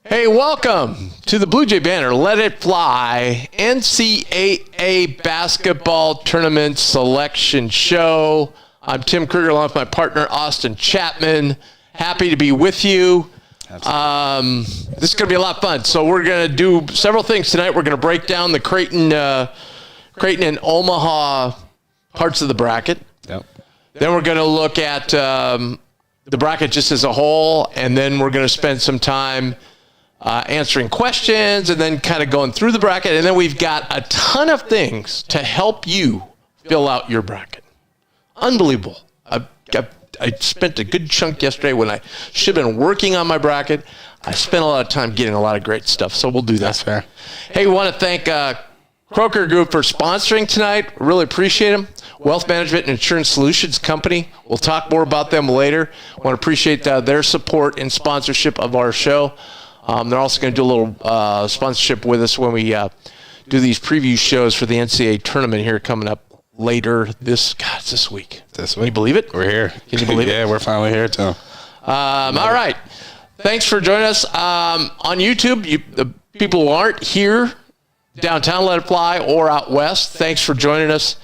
Hey, welcome to the Bluejay Banter Let It Fly NCAA basketball tournament selection show. I'm Tim Kruger along with my partner Austin Chapman. Happy to be with you. This is going to be a lot of fun. So we're going to do several things tonight. We're going to break down the Creighton and Omaha parts of the bracket. Yep. Then we're going to look at the bracket just as a whole, and then we're going to spend some time answering questions and then kind of going through the bracket. And then we've got a ton of things to help you fill out your bracket. Unbelievable. I spent a good chunk yesterday when I should have been working on my bracket. I spent a lot of time getting a lot of great stuff, so we'll do that. That's fair. Hey, we want to thank Croker Group for sponsoring tonight. Really appreciate them. Wealth Management and Insurance Solutions Company. We'll talk more about them later. Want to appreciate their support and sponsorship of our show. They're also going to do a little sponsorship with us when we do these preview shows for the NCAA tournament here coming up later this week. This week. Can you believe it? We're here. Can you believe it? Yeah, we're finally here, too. All right. Thanks for joining us. On YouTube, the people who aren't here, downtown Let It Fly or out west, thanks for joining us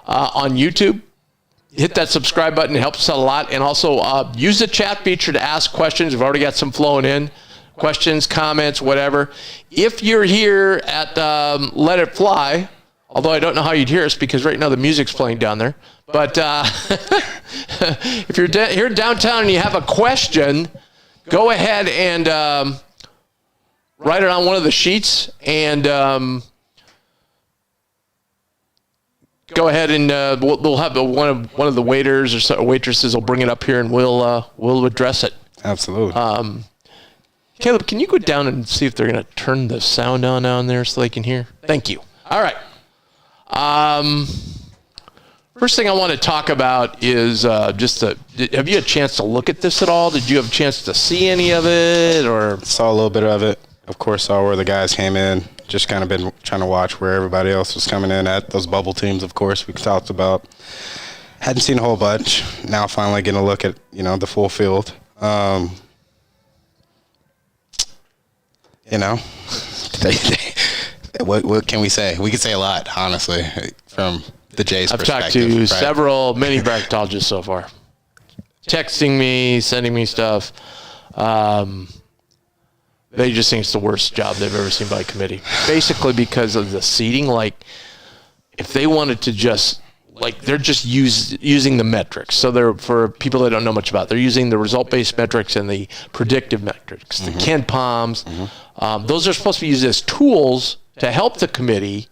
on YouTube. Hit that subscribe button. It helps us out a lot. And also use the chat feature to ask questions. We've already got some flowing in. Questions, comments, whatever. If you're here at Let It Fly, although I don't know how you'd hear us because right now the music's playing down there. But if you're here downtown and you have a question, go ahead and write it on one of the sheets and go ahead and we'll have one of the waiters or waitresses will bring it up here and we'll address it. Absolutely. Caleb, can you go down and see if they're going to turn the sound on down there so they can hear? Thank you. All right. First thing I want to talk about is have you had a chance to look at this at all? Did you have a chance to see any of it? Or Saw a little bit of it. Of course, saw where the guys came in. Just kind of been trying to watch where everybody else was coming in at. Those bubble teams, of course, we talked about. Hadn't seen a whole bunch. Now finally getting a look at, the full field. What can we say? We can say a lot, honestly, from the Jays' perspective. I've talked to many bracketologists so far. Texting me, sending me stuff. They just think it's the worst job they've ever seen by a committee. Basically because of the seeding. Like, if they wanted to just, they're just using the metrics. So they're, for people that don't know much about it, they're using the result-based metrics and the predictive metrics, the Ken Palms. Those are supposed to be used as tools to help the committee,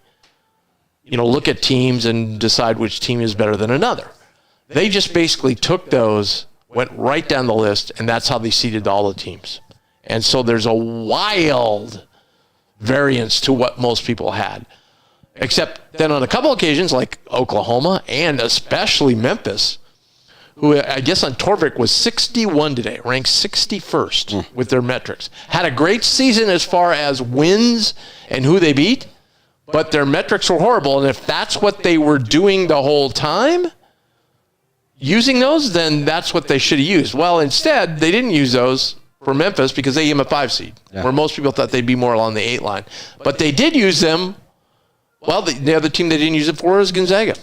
look at teams and decide which team is better than another. They just basically took those, went right down the list, and that's how they seeded all the teams. And so there's a wild variance to what most people had. Except then on a couple occasions, like Oklahoma and especially Memphis, who I guess on Torvik was 61 today, ranked 61st with their metrics. Had a great season as far as wins and who they beat, but their metrics were horrible. And if that's what they were doing the whole time, using those, then that's what they should have used. Well, instead, they didn't use those for Memphis because they gave them a 5 seed, where most people thought they'd be more along the 8 line. But they did use them. Well, the other team they didn't use it for is Gonzaga.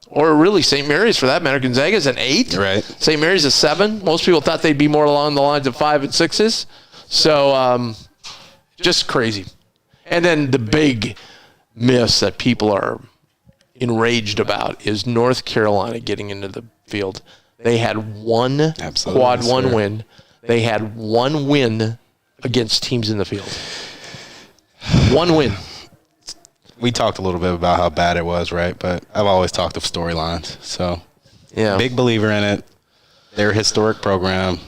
Or really St. Mary's for that matter. Gonzaga's an 8. Right. St. Mary's a 7. Most people thought they'd be more along the lines of 5 and 6s. So just crazy. And then the big miss that people are enraged about is North Carolina getting into the field. They had one quad 1 win. They had 1 win against teams in the field. 1 win. We talked a little bit about how bad it was, right? But I've always talked of storylines. So, big believer in it. They're a historic program.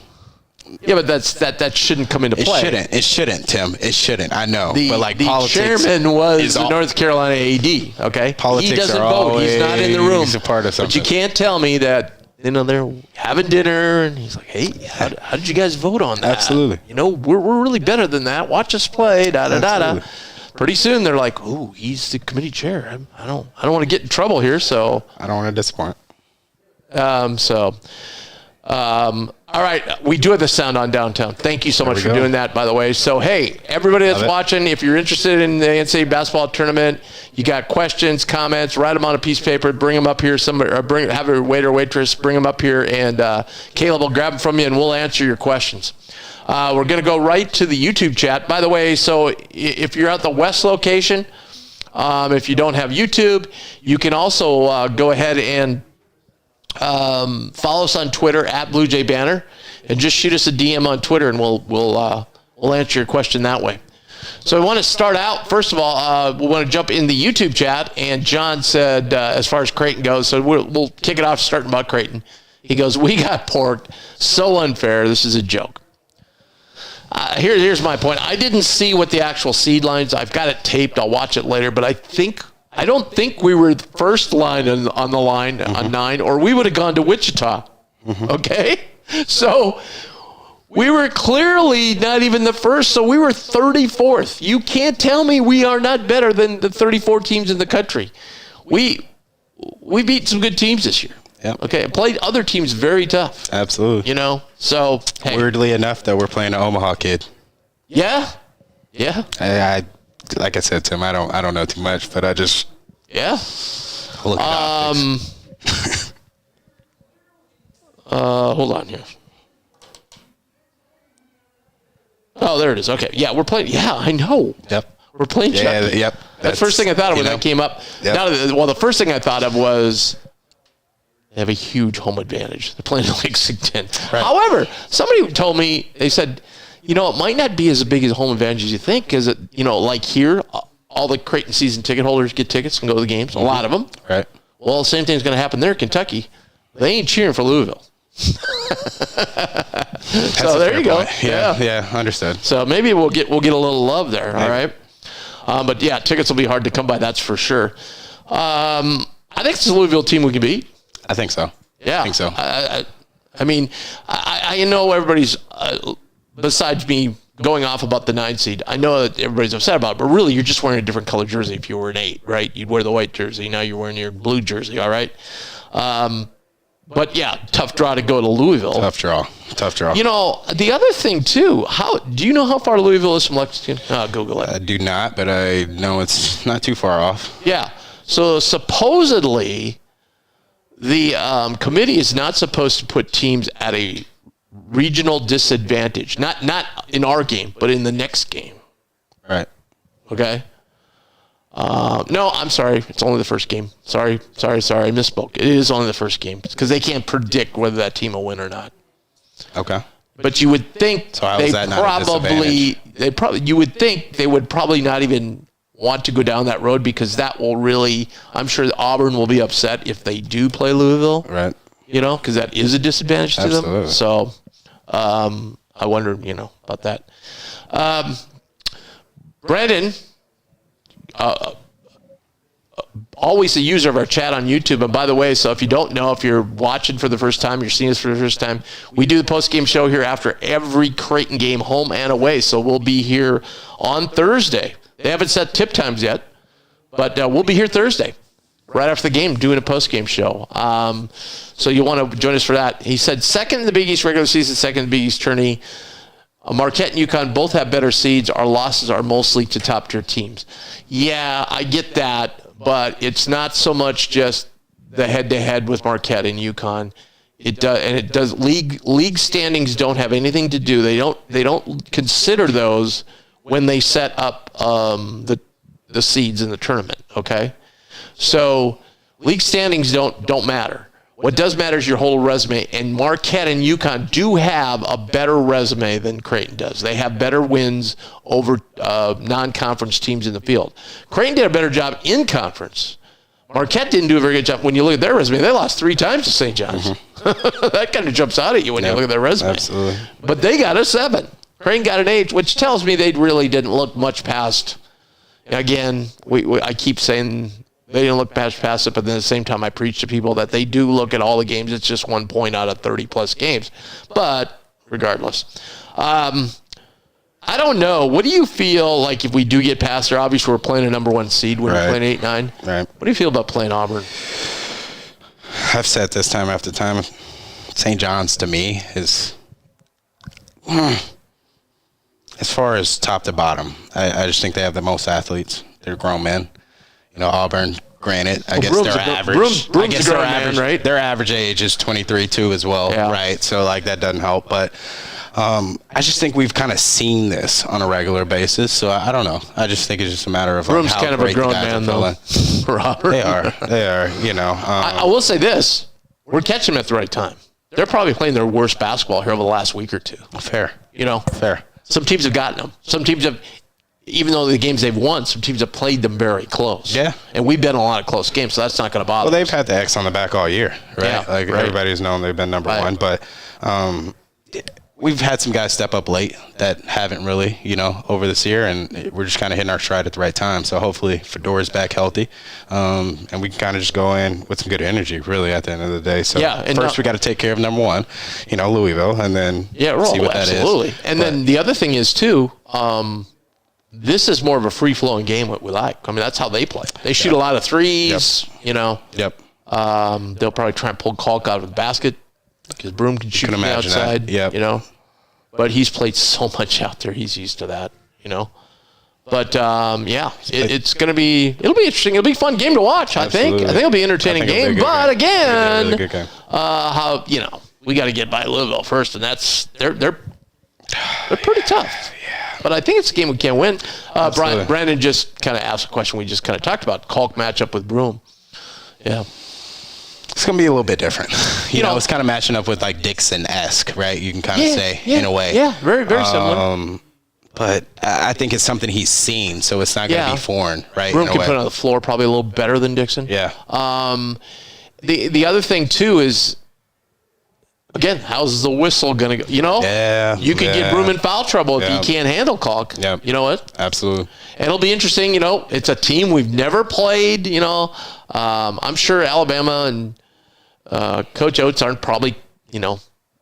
Yeah, but that shouldn't come into play. It shouldn't, Tim. It shouldn't. I know. But the politics chairman was the North Carolina AD, okay? Politics he doesn't are vote. He's not in the room. A part of something. But you can't tell me that, they're having dinner, and he's like, hey, how did you guys vote on that? Absolutely. We're really better than that. Watch us play, da-da-da-da. Pretty soon they're like, "Oh, he's the committee chair. I don't want to get in trouble here." So I don't want to disappoint. All right, we do have the sound on downtown. Thank you so much for doing that, by the way. So, hey, everybody that's watching, if you're interested in the NCAA basketball tournament, you got questions, comments, write them on a piece of paper, bring them up here. Have a waiter or waitress bring them up here, and Caleb will grab them from you, and we'll answer your questions. We're going to go right to the YouTube chat. By the way, so if you're at the West location, if you don't have YouTube, you can also go ahead and follow us on Twitter at Bluejay Banter, and just shoot us a DM on Twitter, and we'll answer your question that way. So we want to start out. First of all, we want to jump in the YouTube chat, and John said as far as Creighton goes, so we'll kick it off starting about Creighton. He goes, "We got porked. So unfair. This is a joke." Here's my point. I didn't see what the actual seed lines. I've got it taped. I'll watch it later, but I don't think we were the first line on the line on 9, or we would have gone to Wichita. Okay? So we were clearly not even the first, so we were 34th. You can't tell me we are not better than the 34 teams in the country. We beat some good teams this year. Yep. Okay, played other teams very tough. Absolutely. So hey. Weirdly enough, that we're playing an Omaha kid. Yeah. I like I said, Tim, I don't know too much, but I just look at optics. Hold on here. Oh, there it is. Okay, yeah, we're playing. Yeah, I know. Yep. We're playing. Yeah, yep. That's the first thing I thought of when that came up. Yep. The first thing I thought of was they have a huge home advantage. They're playing Lexington. Right. However, somebody told me, they said, it might not be as big as a home advantage as you think, because, like here, all the Creighton season ticket holders get tickets and go to the games, a lot of them. Right. Well, the same thing's going to happen there in Kentucky. They ain't cheering for Louisville. So there you go. Yeah, understood. So maybe we'll get a little love there, all right? But, yeah, tickets will be hard to come by, that's for sure. I think it's a Louisville team we can beat. I think so. Yeah. I think so. I mean, I know everybody's, besides me going off about the 9 seed, I know that everybody's upset about it, but really you're just wearing a different color jersey if you were an 8, right? You'd wear the white jersey. Now you're wearing your blue jersey, all right? But, yeah, tough draw to go to Louisville. Tough draw. The other thing, too, do you know how far Louisville is from Lexington? Google it. I do not, but I know it's not too far off. Yeah. So supposedly the committee is not supposed to put teams at a regional disadvantage. Not in our game, but in the next game. Right. Okay? No, I'm sorry. It's only the first game. Sorry. I misspoke. It is only the first game because they can't predict whether that team will win or not. Okay. But you would think you would think they would probably not even want to go down that road, because that will really, I'm sure Auburn will be upset if they do play Louisville. Right. Because that is a disadvantage to them. So I wonder, about that. Brandon, always a user of our chat on YouTube. And by the way, so if you don't know, if you're watching for the first time, you're seeing us for the first time, we do the post-game show here after every Creighton game, home and away. So we'll be here on Thursday. They haven't set tip times yet, but we'll be here Thursday, right after the game, doing a post-game show. So you want to join us for that. He said second in the Big East regular season, second in the Big East tourney. Marquette and UConn both have better seeds. Our losses are mostly to top-tier teams. Yeah, I get that, but it's not so much just the head-to-head with Marquette and UConn. It does. League standings don't have anything to do. They don't consider those when they set up the seeds in the tournament. Okay, so league standings don't matter. What does matter is your whole resume, and Marquette and UConn do have a better resume than Creighton does. They have better wins over non-conference teams in the field. Creighton did a better job in conference. Marquette didn't do a very good job. When you look at their resume, they lost 3 times to St. John's. Mm-hmm. That kind of jumps out at you when you look at their resume. Absolutely. But they got a 7. Creighton got an 8, which tells me they really didn't look much past. Again, I keep saying they didn't look past it, but then at the same time I preach to people that they do look at all the games. It's just 1 point out of 30-plus games. But regardless, I don't know. What do you feel like if we do get past there? Obviously, we're playing a number 1 seed when we're playing 8-9. Right. What do you feel about playing Auburn? I've said this time after time. St. John's to me is, as far as top to bottom, I just think they have the most athletes. They're grown men. Auburn, granted, I guess they're average. I guess they're average, right? Their average age is 23 too as well, right? So that doesn't help, but I just think we've kind of seen this on a regular basis. So I don't know. I just think it's just a matter of Broom's how kind of a grown man, though. Robert. They are. I will say this: we're catching them at the right time. They're probably playing their worst basketball here over the last week or two. Fair. Fair. Some teams have gotten them. Some teams have. Even though the games they've won, some teams have played them very close. Yeah. And we've been in a lot of close games, so that's not going to bother us. Well, they've had the X on the back all year, right? Yeah, right. Everybody's known they've been number one, but we've had some guys step up late that haven't really, over this year, and we're just kind of hitting our stride at the right time. So hopefully Fedora's back healthy, and we can kind of just go in with some good energy, really, at the end of the day. So first we got to take care of number one, Louisville, and then see what that is. Absolutely. And then the other thing is, too, this is more of a free-flowing game with Ike. I mean, that's how they play. They shoot a lot of threes, Yep. They'll probably try and pull Kalk out of the basket because Broom can shoot from the outside, But he's played so much out there. He's used to that, But, it's going to be – it'll be interesting. It'll be a fun game to watch, Absolutely. I think it'll be an entertaining game. But, again, really good game. We got to get by Louisville first, and that's – they're pretty tough. But I think it's a game we can't win. Brandon just kind of asked a question we just kind of talked about, Kalk matchup with Broom. Yeah. It's going to be a little bit different. It's kind of matching up with like Dixon-esque, right? You can kind of say in a way. Yeah, very, very similar. But I think it's something he's seen, so it's not going to be foreign, right? Broom can put it on the floor probably a little better than Dixon. Yeah. The other thing, too, is, again, how's the whistle going to go? You could get Broom in foul trouble if he can't handle Kalk. Yeah. You know what? Absolutely. And it'll be interesting. It's a team we've never played. I'm sure Alabama and Coach Oates aren't probably,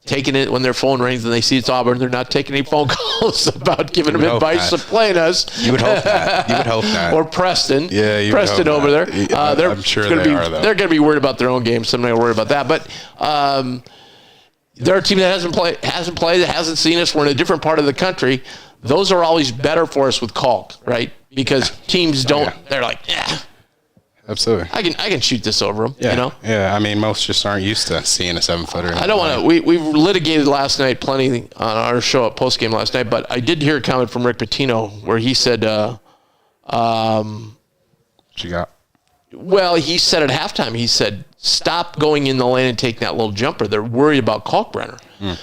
taking it when their phone rings and they see it's Auburn. They're not taking any phone calls about giving them advice of playing us. You would hope not. Or Preston. Yeah, Preston over there. I'm sure they are, though. They're going to be worried about their own game. Somebody will worry about that. But they're a team that hasn't played, that hasn't seen us. We're in a different part of the country. Those are always better for us with Kalk, right? Because teams don't. They're like, absolutely. I can shoot this over them. Yeah. I mean, most just aren't used to seeing a 7-footer. I don't want to. We litigated last night plenty on our show at postgame last night, but I did hear a comment from Rick Pitino where he said, what you got? Well, he said at halftime, he said, stop going in the lane and taking that little jumper. They're worried about Kalkbrenner.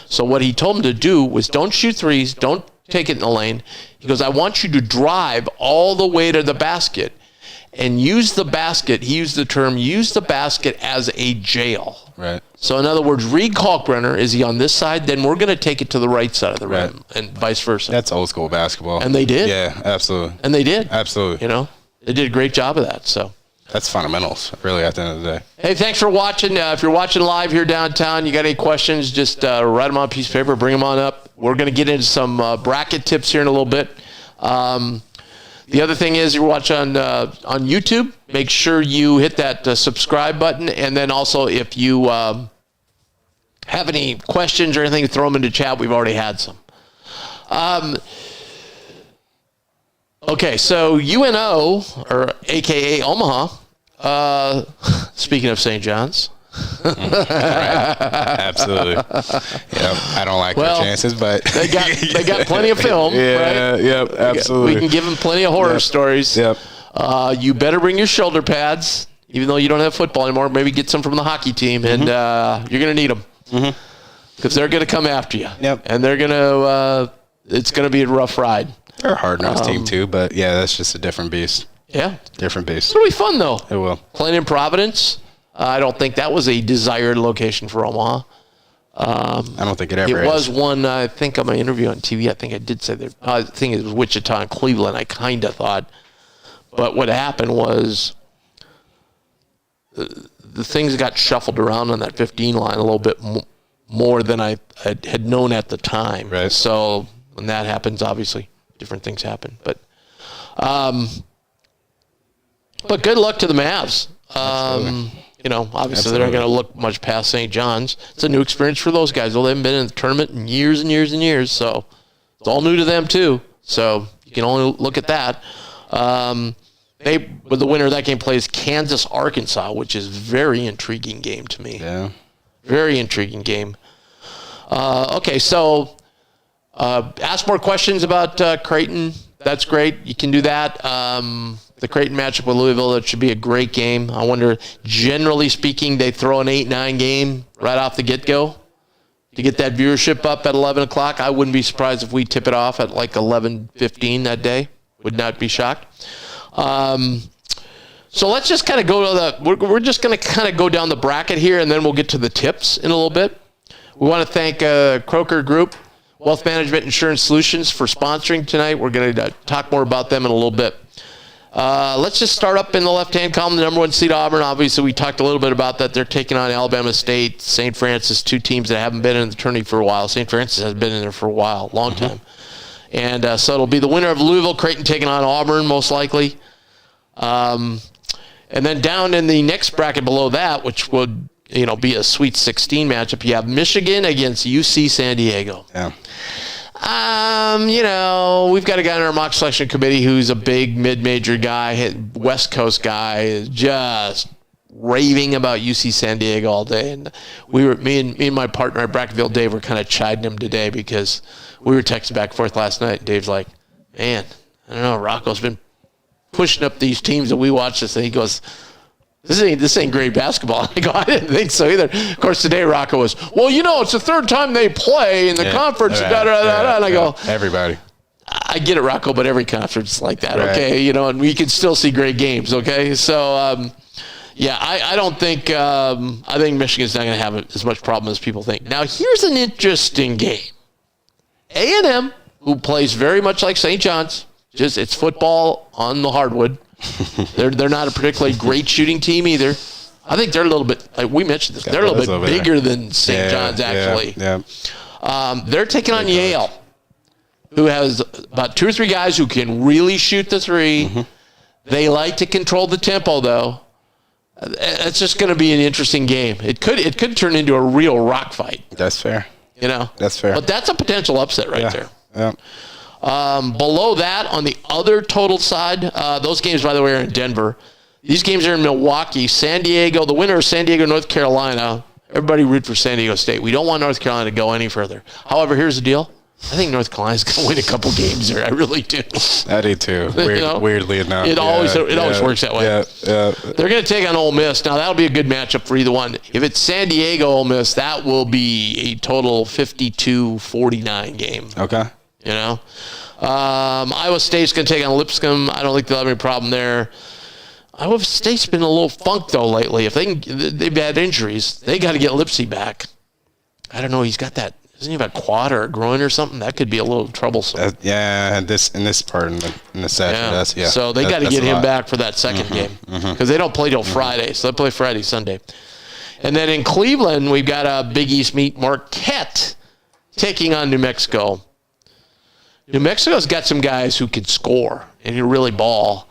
So what he told him to do was don't shoot threes, don't take it in the lane. He goes, I want you to drive all the way to the basket and use the basket. He used the term, use the basket as a jail. Right. So in other words, read Kalkbrenner. Is he on this side? Then we're going to take it to the right side of the rim and vice versa. That's old school basketball. And they did. Yeah, absolutely. And they did. Absolutely. They did a great job of that. So that's fundamentals, really, at the end of the day. Hey, thanks for watching. If you're watching live here downtown, you got any questions, just write them on a piece of paper, bring them on up. We're going to get into some bracket tips here in a little bit. The other thing is, you're watching on YouTube, make sure you hit that subscribe button. And then also, if you have any questions or anything, throw them into chat. We've already had some. Okay, so UNO, or a.k.a. Omaha, speaking of St. John's. Right. Absolutely. I don't like their chances, but they got plenty of film. Right? Yep, absolutely. We can give them plenty of horror stories. Yep. You better bring your shoulder pads, even though you don't have football anymore. Maybe get some from the hockey team, and you're going to need them because they're going to come after you. Yep. And they're going to. It's going to be a rough ride. They're a hard-nosed team too, but that's just a different beast. Yeah. Different beast. It'll be fun though. It will. Playing in Providence. I don't think that was a desired location for Omaha. I don't think it ever is. It was one, I think, on my interview on TV. I think I did say that. I think it was Wichita and Cleveland, I kind of thought. But what happened was the things got shuffled around on that 15 line a little bit more than I had known at the time. Right. So when that happens, obviously, different things happen. But good luck to the Mavs. obviously they're not going to look much past St. John's. It's a new experience for those guys. Well, they haven't been in the tournament in years and years and years, so it's all new to them too. So you can only look at that. But the winner of that game plays Kansas, Arkansas, which is a very intriguing game to me. Yeah. Very intriguing game. Okay, so ask more questions about Creighton. That's great. You can do that. The Creighton matchup with Louisville, it should be a great game. I wonder, generally speaking, they throw an 8-9 game right off the get-go to get that viewership up at 11 o'clock. I wouldn't be surprised if we tip it off at like 11:15 that day. Would not be shocked. So let's just kind of go to we're just going to kind of go down the bracket here, and then we'll get to the tips in a little bit. We want to thank Croker Group, Wealth Management Insurance Solutions, for sponsoring tonight. We're going to talk more about them in a little bit. Let's just start up in the left-hand column, the number 1 seed Auburn. Obviously, we talked a little bit about that. They're taking on Alabama State, St. Francis, 2 teams that haven't been in the tourney for a while. St. Francis has been in there for a while, long time. And so it'll be the winner of Louisville, Creighton taking on Auburn, most likely. And then down in the next bracket below that, which would be a Sweet 16 matchup, you have Michigan against UC San Diego. Yeah. We've got a guy on our mock selection committee who's a big mid-major guy, West Coast guy, is just raving about UC San Diego all day. And me and my partner at Bracketville, Dave, were kind of chiding him today because we were texting back and forth last night. And Dave's like, man, I don't know, Rocco's been pushing up these teams that we watch this. And he goes, this ain't great basketball. I go, I didn't think so either. Of course, today Rocco was, well, it's the 3rd time they play in the conference. And I go, everybody. I get it, Rocco, but every conference is like that, okay? And we can still see great games, okay? So, I don't think I think Michigan's not going to have as much problem as people think. Now, here's an interesting game. A&M, who plays very much like St. John's, just it's football on the hardwood. They're not a particularly great shooting team either. I think they're a little bit, like we mentioned this, they're a little bit bigger than St. John's, actually. Yeah. They're taking on Yale, who has about 2 or 3 guys who can really shoot the three. Mm-hmm. They like to control the tempo, though. It's just going to be an interesting game. It could turn into a real rock fight. That's fair. That's fair. But that's a potential upset there. Yeah. Below that, on the other total side, those games, by the way, are in Denver. These games are in Milwaukee. San Diego, the winner of San Diego, North Carolina. Everybody root for San Diego State. We don't want North Carolina to go any further. However, here's the deal. I think North Carolina's going to win a couple games there. I really do. I do too. Weirdly enough. It always works that way. Yeah. They're going to take on Ole Miss. Now, that'll be a good matchup for either one. If it's San Diego, Ole Miss, that will be a total 52-49 game. Okay. Iowa State's going to take on Lipscomb. I don't think they'll have any problem there. Iowa State's been a little funked, though, lately. If they've had injuries, they got to get Lipsy back. I don't know. He's got that. Doesn't he have a quad or a groin or something? That could be a little troublesome. In this part in the session. So they got to get him back for that second game because they don't play till Friday. So they play Friday, Sunday. And then in Cleveland, we've got a Big East meet, Marquette taking on New Mexico. New Mexico's got some guys who can score and who really ball.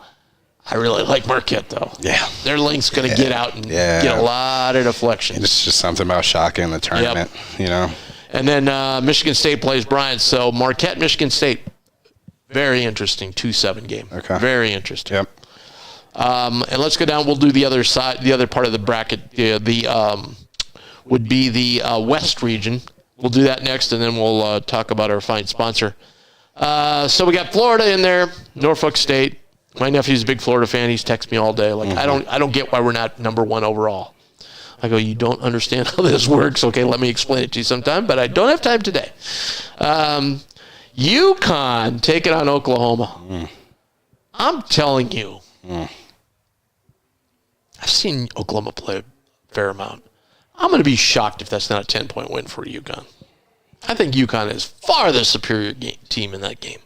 I really like Marquette, though. Yeah. Their link's going to get out and get a lot of deflections. It's just something about shocking the tournament, And then Michigan State plays Bryant. So Marquette, Michigan State, very interesting 2-7 game. Okay. Very interesting. Yep. And let's go down. We'll do the other side, the other part of the bracket. Would be the West region. We'll do that next, and then we'll talk about our fine sponsor. So we got Florida in there, Norfolk State. My nephew's a big Florida fan. He's texted me all day. Like, I don't get why we're not number 1 overall. I go, you don't understand how this works. Okay, let me explain it to you sometime, but I don't have time today. UConn taking on Oklahoma. I'm telling you, I've seen Oklahoma play a fair amount. I'm going to be shocked if that's not a 10-point win for UConn. I think UConn is far the superior team in that game.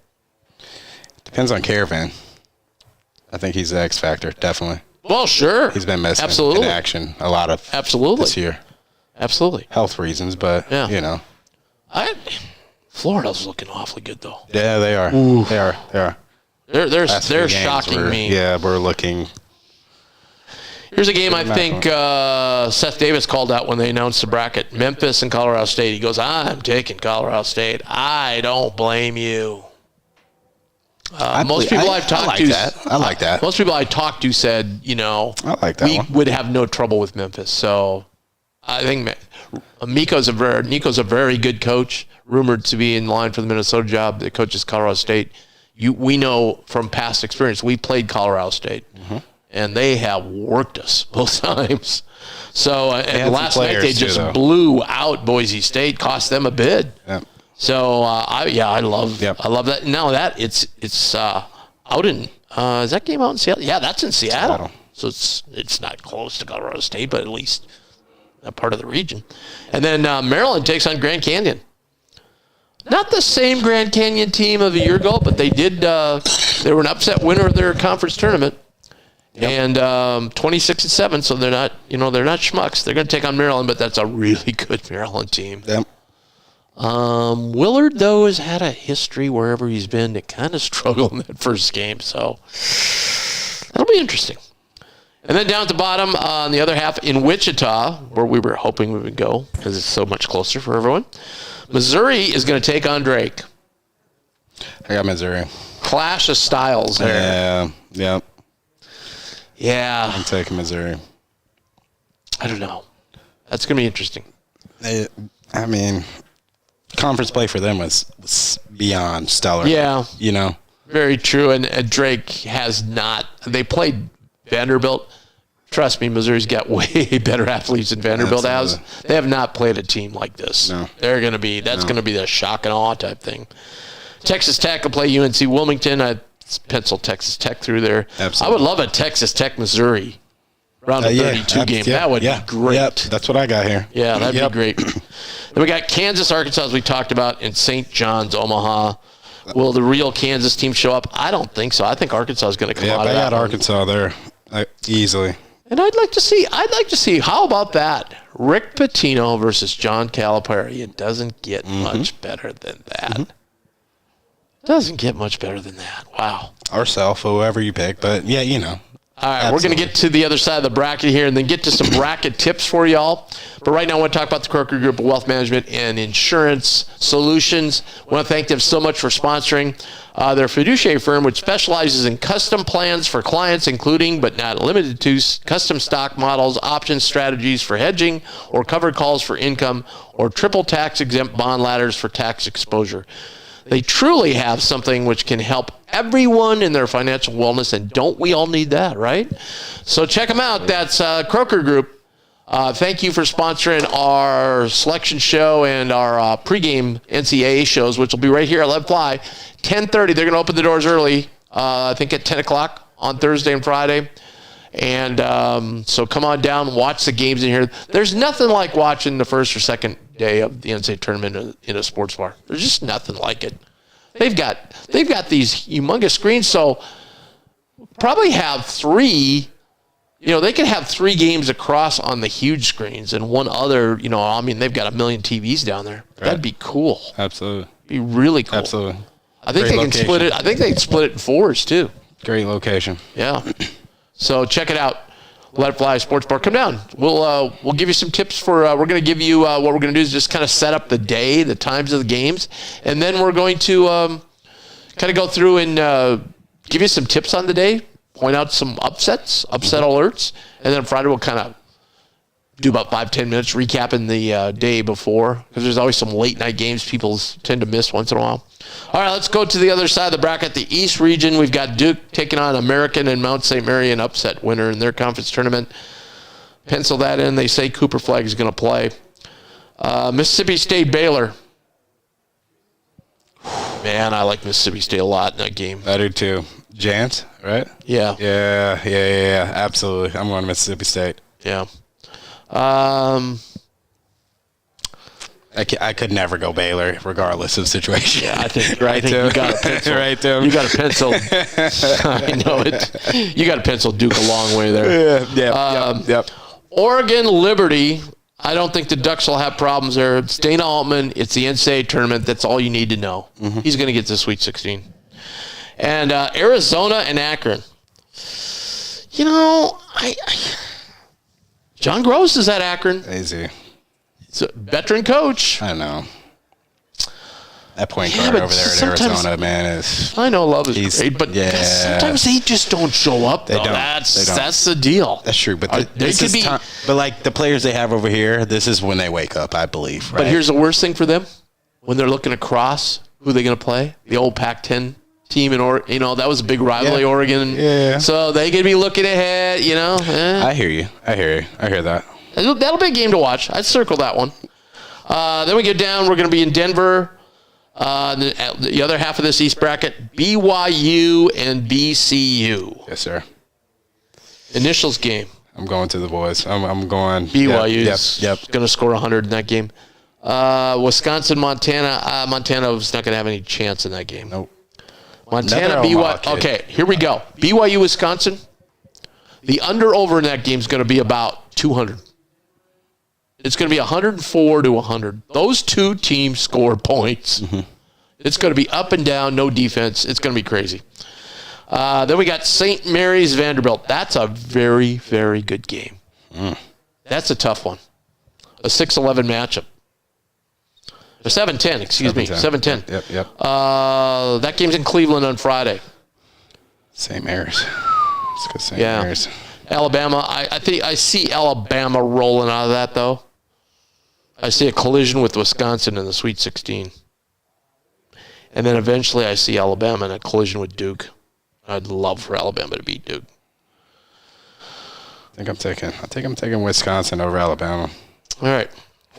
Depends on Caravan. I think he's the X factor, definitely. Well, sure. He's been missing in action a lot of this year. Absolutely. Health reasons, but, Florida's looking awfully good, though. Yeah, they are. Ooh. They are. They're shocking me. Yeah, we're looking. Here's a game I think Seth Davis called out when they announced the bracket. Memphis and Colorado State. He goes, I'm taking Colorado State. I don't blame you. Most people I've talked to. I like that. Most people I talked to said, I like that we would have no trouble with Memphis. So I think Nico's a very good coach, rumored to be in line for the Minnesota job. The coach is Colorado State. We know from past experience, we played Colorado State. Mm-hmm. And they have worked us both times. So, and last night they just blew out Boise State, cost them a bid. Yep. So, I love that. Now that it's out in is that game out in Seattle? Yeah, that's in Seattle. So it's not close to Colorado State, but at least that part of the region. And then Maryland takes on Grand Canyon. Not the same Grand Canyon team of a year ago, but they did. They were an upset winner of their conference tournament. Yep. And 26-7, so they're not schmucks. They're going to take on Maryland, but that's a really good Maryland team. Yep. Willard, though, has had a history wherever he's been to kind of struggle in that first game, so that'll be interesting. And then down at the bottom, on the other half, in Wichita, where we were hoping we would go because it's so much closer for everyone, Missouri is going to take on Drake. I got Missouri. Clash of styles there. Yeah, yep. Yeah. I'm taking Missouri. I don't know. That's going to be interesting. Conference play for them was beyond stellar. Yeah. Very true. And Drake has not. They played Vanderbilt. Trust me, Missouri's got way better athletes than Vanderbilt has. They have not played a team like this. No. They're going to be. That's going to be the shock and awe type thing. Texas Tech will play UNC Wilmington. I pencil Texas Tech through there. Absolutely. I would love a Texas Tech Missouri round of 32 game. That would be great. Yep. That's what I got here. Yeah, that'd be great. Then we got Kansas, Arkansas, as we talked about, and St. John's, Omaha. Will the real Kansas team show up? I don't think so. I think Arkansas is going to come out of that. I got Arkansas there easily. And I'd like to see. How about that? Rick Pitino versus John Calipari. It doesn't get much better than that. Mm-hmm. Doesn't get much better than that. Wow. Ourself, whoever you pick, but yeah, All right, we're going to get to the other side of the bracket here and then get to some bracket tips for y'all. But right now, I want to talk about the Croker Group of Wealth Management and Insurance Solutions. I want to thank them so much for sponsoring. Their fiduciary firm, which specializes in custom plans for clients, including but not limited to custom stock models, option strategies for hedging, or covered calls for income, or triple tax-exempt bond ladders for tax exposure. They truly have something which can help everyone in their financial wellness, and don't we all need that, right? So check them out. That's Croker Group. Thank you for sponsoring our selection show and our pregame NCAA shows, which will be right here at Let Fly. 10:30, they're going to open the doors early, I think at 10 o'clock on Thursday and Friday. And so come on down, watch the games in here. There's nothing like watching the first or second day of the NCAA tournament in a sports bar. There's just nothing like it. They've got these humongous screens, so probably have three. They could have 3 games across on the huge screens and one other. They've got 1 million TVs down there. Right. That'd be cool. Absolutely, be really cool. Absolutely. I think they can split it. I think they can split it in 4s too. Great location. Yeah. So check it out. Let It Fly Sports Bar. Come down. We'll give you some tips for. We're going to give you what we're going to do is just kind of set up the day, the times of the games, and then we're going to kind of go through and give you some tips on the day, point out some upset alerts, and then Friday we'll kind of do about 5-10 minutes recapping the day before, because there's always some late night games people tend to miss once in a while. All right, let's go to the other side of the bracket, the East region. We've got Duke taking on American and Mount St. Mary, an upset winner in their conference tournament. Pencil that in. They say Cooper Flagg is going to play. Mississippi State, Baylor. Man, I like Mississippi State a lot in that game. I do too. Jant, right? Yeah. Yeah. Absolutely. I'm going to Mississippi State. Yeah. I could never go Baylor, regardless of the situation. Yeah, I think you got a pencil. Right, Tim. You got a pencil. I know it. You got a pencil Duke a long way there. Yep. Oregon, Liberty. I don't think the Ducks will have problems there. It's Dana Altman. It's the NCAA tournament. That's all you need to know. Mm-hmm. He's going to get to Sweet 16. And Arizona and Akron. John Gross is at Akron. Easy. He's a veteran coach. I know. That point guard over there in Arizona, man, is. I know Love is great, but sometimes they just don't show up. They don't. That's the deal. That's true, but but like the players they have over here, this is when they wake up, I believe. Right? But here's the worst thing for them: when they're looking across, who are they going to play? The old Pac-10 team in Oregon. That was a big rivalry, Oregon. Yeah. So they could be looking ahead. I hear you. I hear that. That'll be a game to watch. I'd circle that one. Then we get down. We're going to be in Denver. The other half of this East bracket, BYU and BCU. Yes, sir. Initials game. I'm going to the boys. I'm going. BYU's going to score 100 in that game. Wisconsin, Montana. Montana was not going to have any chance in that game. Nope. Montana, BYU. Okay, here we go. BYU, Wisconsin. The under-over in that game is going to be about 200. It's going to be 104 to 100. Those two teams score points. Mm-hmm. It's going to be up and down, no defense. It's going to be crazy. Then we got St. Mary's, Vanderbilt. That's a very, very good game. That's a tough one. A 6-11 matchup. A 7-10, excuse me. 7-10. Yep. That game's in Cleveland on Friday. St. Mary's. Let's go St. Mary's. Alabama. I think I see Alabama rolling out of that, though. I see a collision with Wisconsin in the Sweet 16. And then eventually I see Alabama in a collision with Duke. I'd love for Alabama to beat Duke. I think I'm taking Wisconsin over Alabama. All right.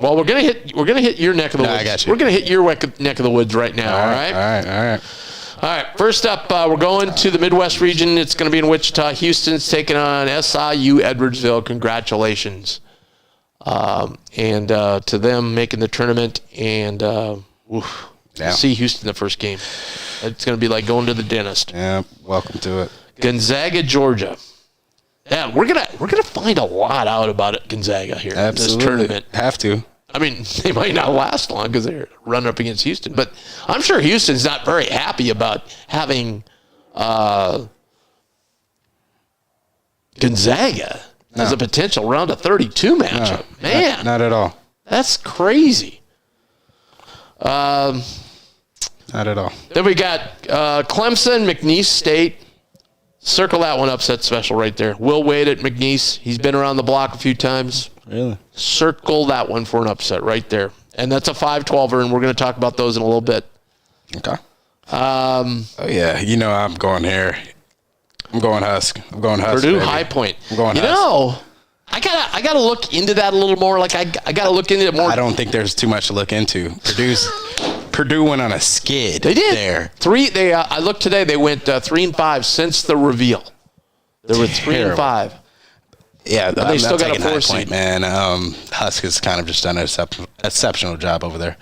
Well, we're gonna hit your neck of the woods. I got you. We're gonna hit your neck of the woods right now. All right. All right. First up, we're going to the Midwest region. It's going to be in Wichita. Houston's taking on SIU Edwardsville. Congratulations. And to them making the tournament. And see Houston the first game. It's going to be like going to the dentist. Yeah, welcome to it. Gonzaga, Georgia. Yeah, we're gonna find a lot out about it, Gonzaga here in this tournament. Have to. I mean, they might not last long because they're running up against Houston, but I'm sure Houston's not very happy about having Gonzaga as a potential round of 32 matchup. No, man, not at all. That's crazy. Not at all. Then we got Clemson, McNeese State. Circle that one, upset special right there. Will Wade at McNeese. He's been around the block a few times. Really? Circle that one for an upset right there. And that's a 5-12er, and we're going to talk about those in a little bit. Okay. I'm going here. I'm going Husk. Purdue, baby. High Point. I'm going Husk. I gotta look into that a little more. Like I gotta look into it more. I don't think there's too much to look into. Purdue went on a skid. They did. There. I looked today. They went 3-5 since the reveal. They were 3-5. Yeah, they still got a 4 seed. Man, Husk has kind of just done an exceptional job over there.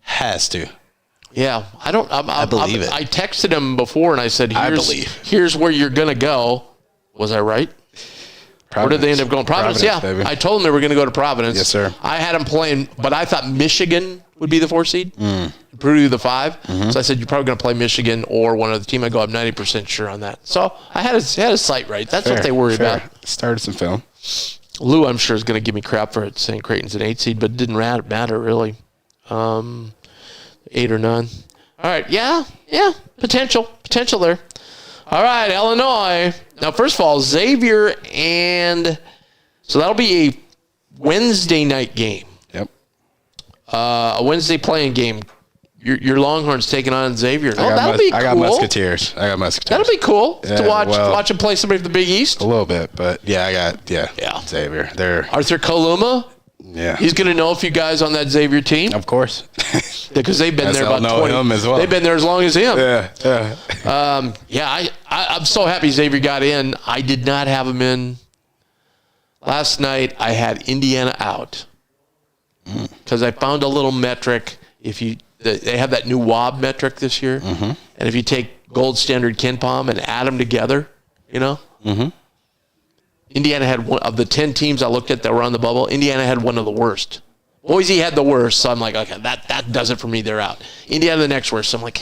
Has to. Yeah, I believe it. I texted him before and I said, here's where you're gonna go. Was I right? Where did they end up going? Providence, yeah. Baby. I told them they were going to go to Providence. Yes, sir. I had them playing, but I thought Michigan would be the 4 seed. Purdue the 5. Mm-hmm. So I said, you're probably going to play Michigan or one other team. I go, I'm 90% sure on that. So I had a sight right. That's what they worry about. Started some film. Lou, I'm sure, is going to give me crap for it, saying Creighton's an 8 seed, but it didn't matter really. 8 or none. All right, yeah, potential there. All right, Illinois. Now, first of all, Xavier, and so that'll be a Wednesday night game. Yep. A Wednesday playing game. Your Longhorns taking on Xavier. That'll be cool. I got Musketeers. That'll be cool to watch them play somebody from the Big East. A little bit, but I got Xavier. They're Arthur Kaluma. Yeah. He's going to know a few guys on that Xavier team. Of course. Because they've been there about 20. Him as well. They've been there as long as him. Yeah. I'm so happy Xavier got in. I did not have him in. Last night, I had Indiana out. Because I found a little metric. They have that new WOB metric this year. Mm-hmm. And if you take gold standard KenPom and add them together, Indiana had one of the 10 teams I looked at that were on the bubble. Indiana had one of the worst. Boise had the worst, so I'm like, okay, that does it for me. They're out. Indiana the next worst. So I'm like,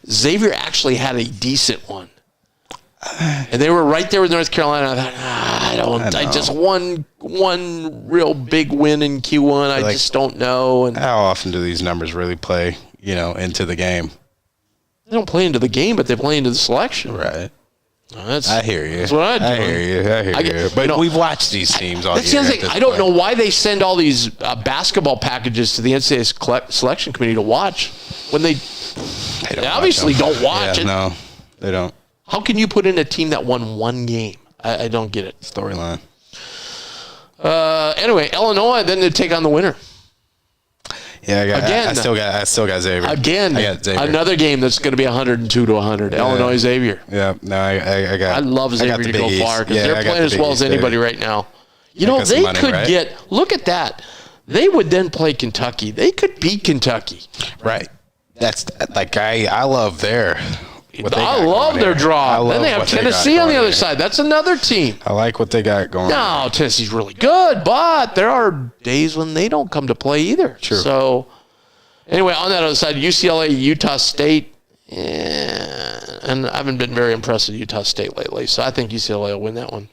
Xavier actually had a decent one. And they were right there with North Carolina. I thought, I just one real big win in Q1. I just don't know. And how often do these numbers really play, into the game? They don't play into the game, but they play into the selection. Right. I hear you. That's what I do. I hear you. But we've watched these teams all year. That's the other thing. I don't know why they send all these basketball packages to the NCAA selection committee to watch when they obviously don't watch it. No, they don't. How can you put in a team that won one game? I don't get it. Storyline. Anyway, Illinois then to take on the winner. Yeah, I still got Xavier. Again, I got Xavier. Another game that's going to be 102 to 100. Illinois Xavier. Yeah, no, I love Xavier to go far because they're playing as well as anybody right now. They could get. Look at that. They would then play Kentucky. They could beat Kentucky. Right. That's like I love their. I love their draw. Then they have Tennessee on the other side. That's another team. I like what they got going. No, Tennessee's really good, but there are days when they don't come to play either. True. So, anyway, on that other side, UCLA, Utah State, and I haven't been very impressed with Utah State lately, so I think UCLA will win that one.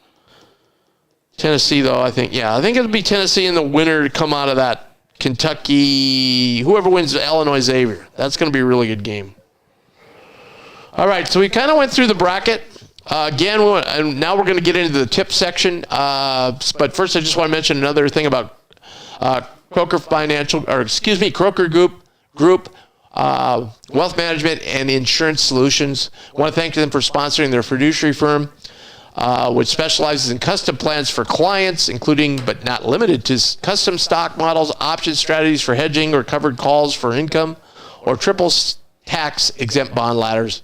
Tennessee, though, I think it'll be Tennessee and the winner to come out of that. Kentucky, whoever wins Illinois Xavier. That's going to be a really good game. All right, so we kind of went through the bracket. Again, and now we're going to get into the tip section. But first, I just want to mention another thing about Croker Group, Wealth Management and Insurance Solutions. I want to thank them for sponsoring their fiduciary firm, which specializes in custom plans for clients, including but not limited to custom stock models, option strategies for hedging or covered calls for income, or triple tax exempt bond ladders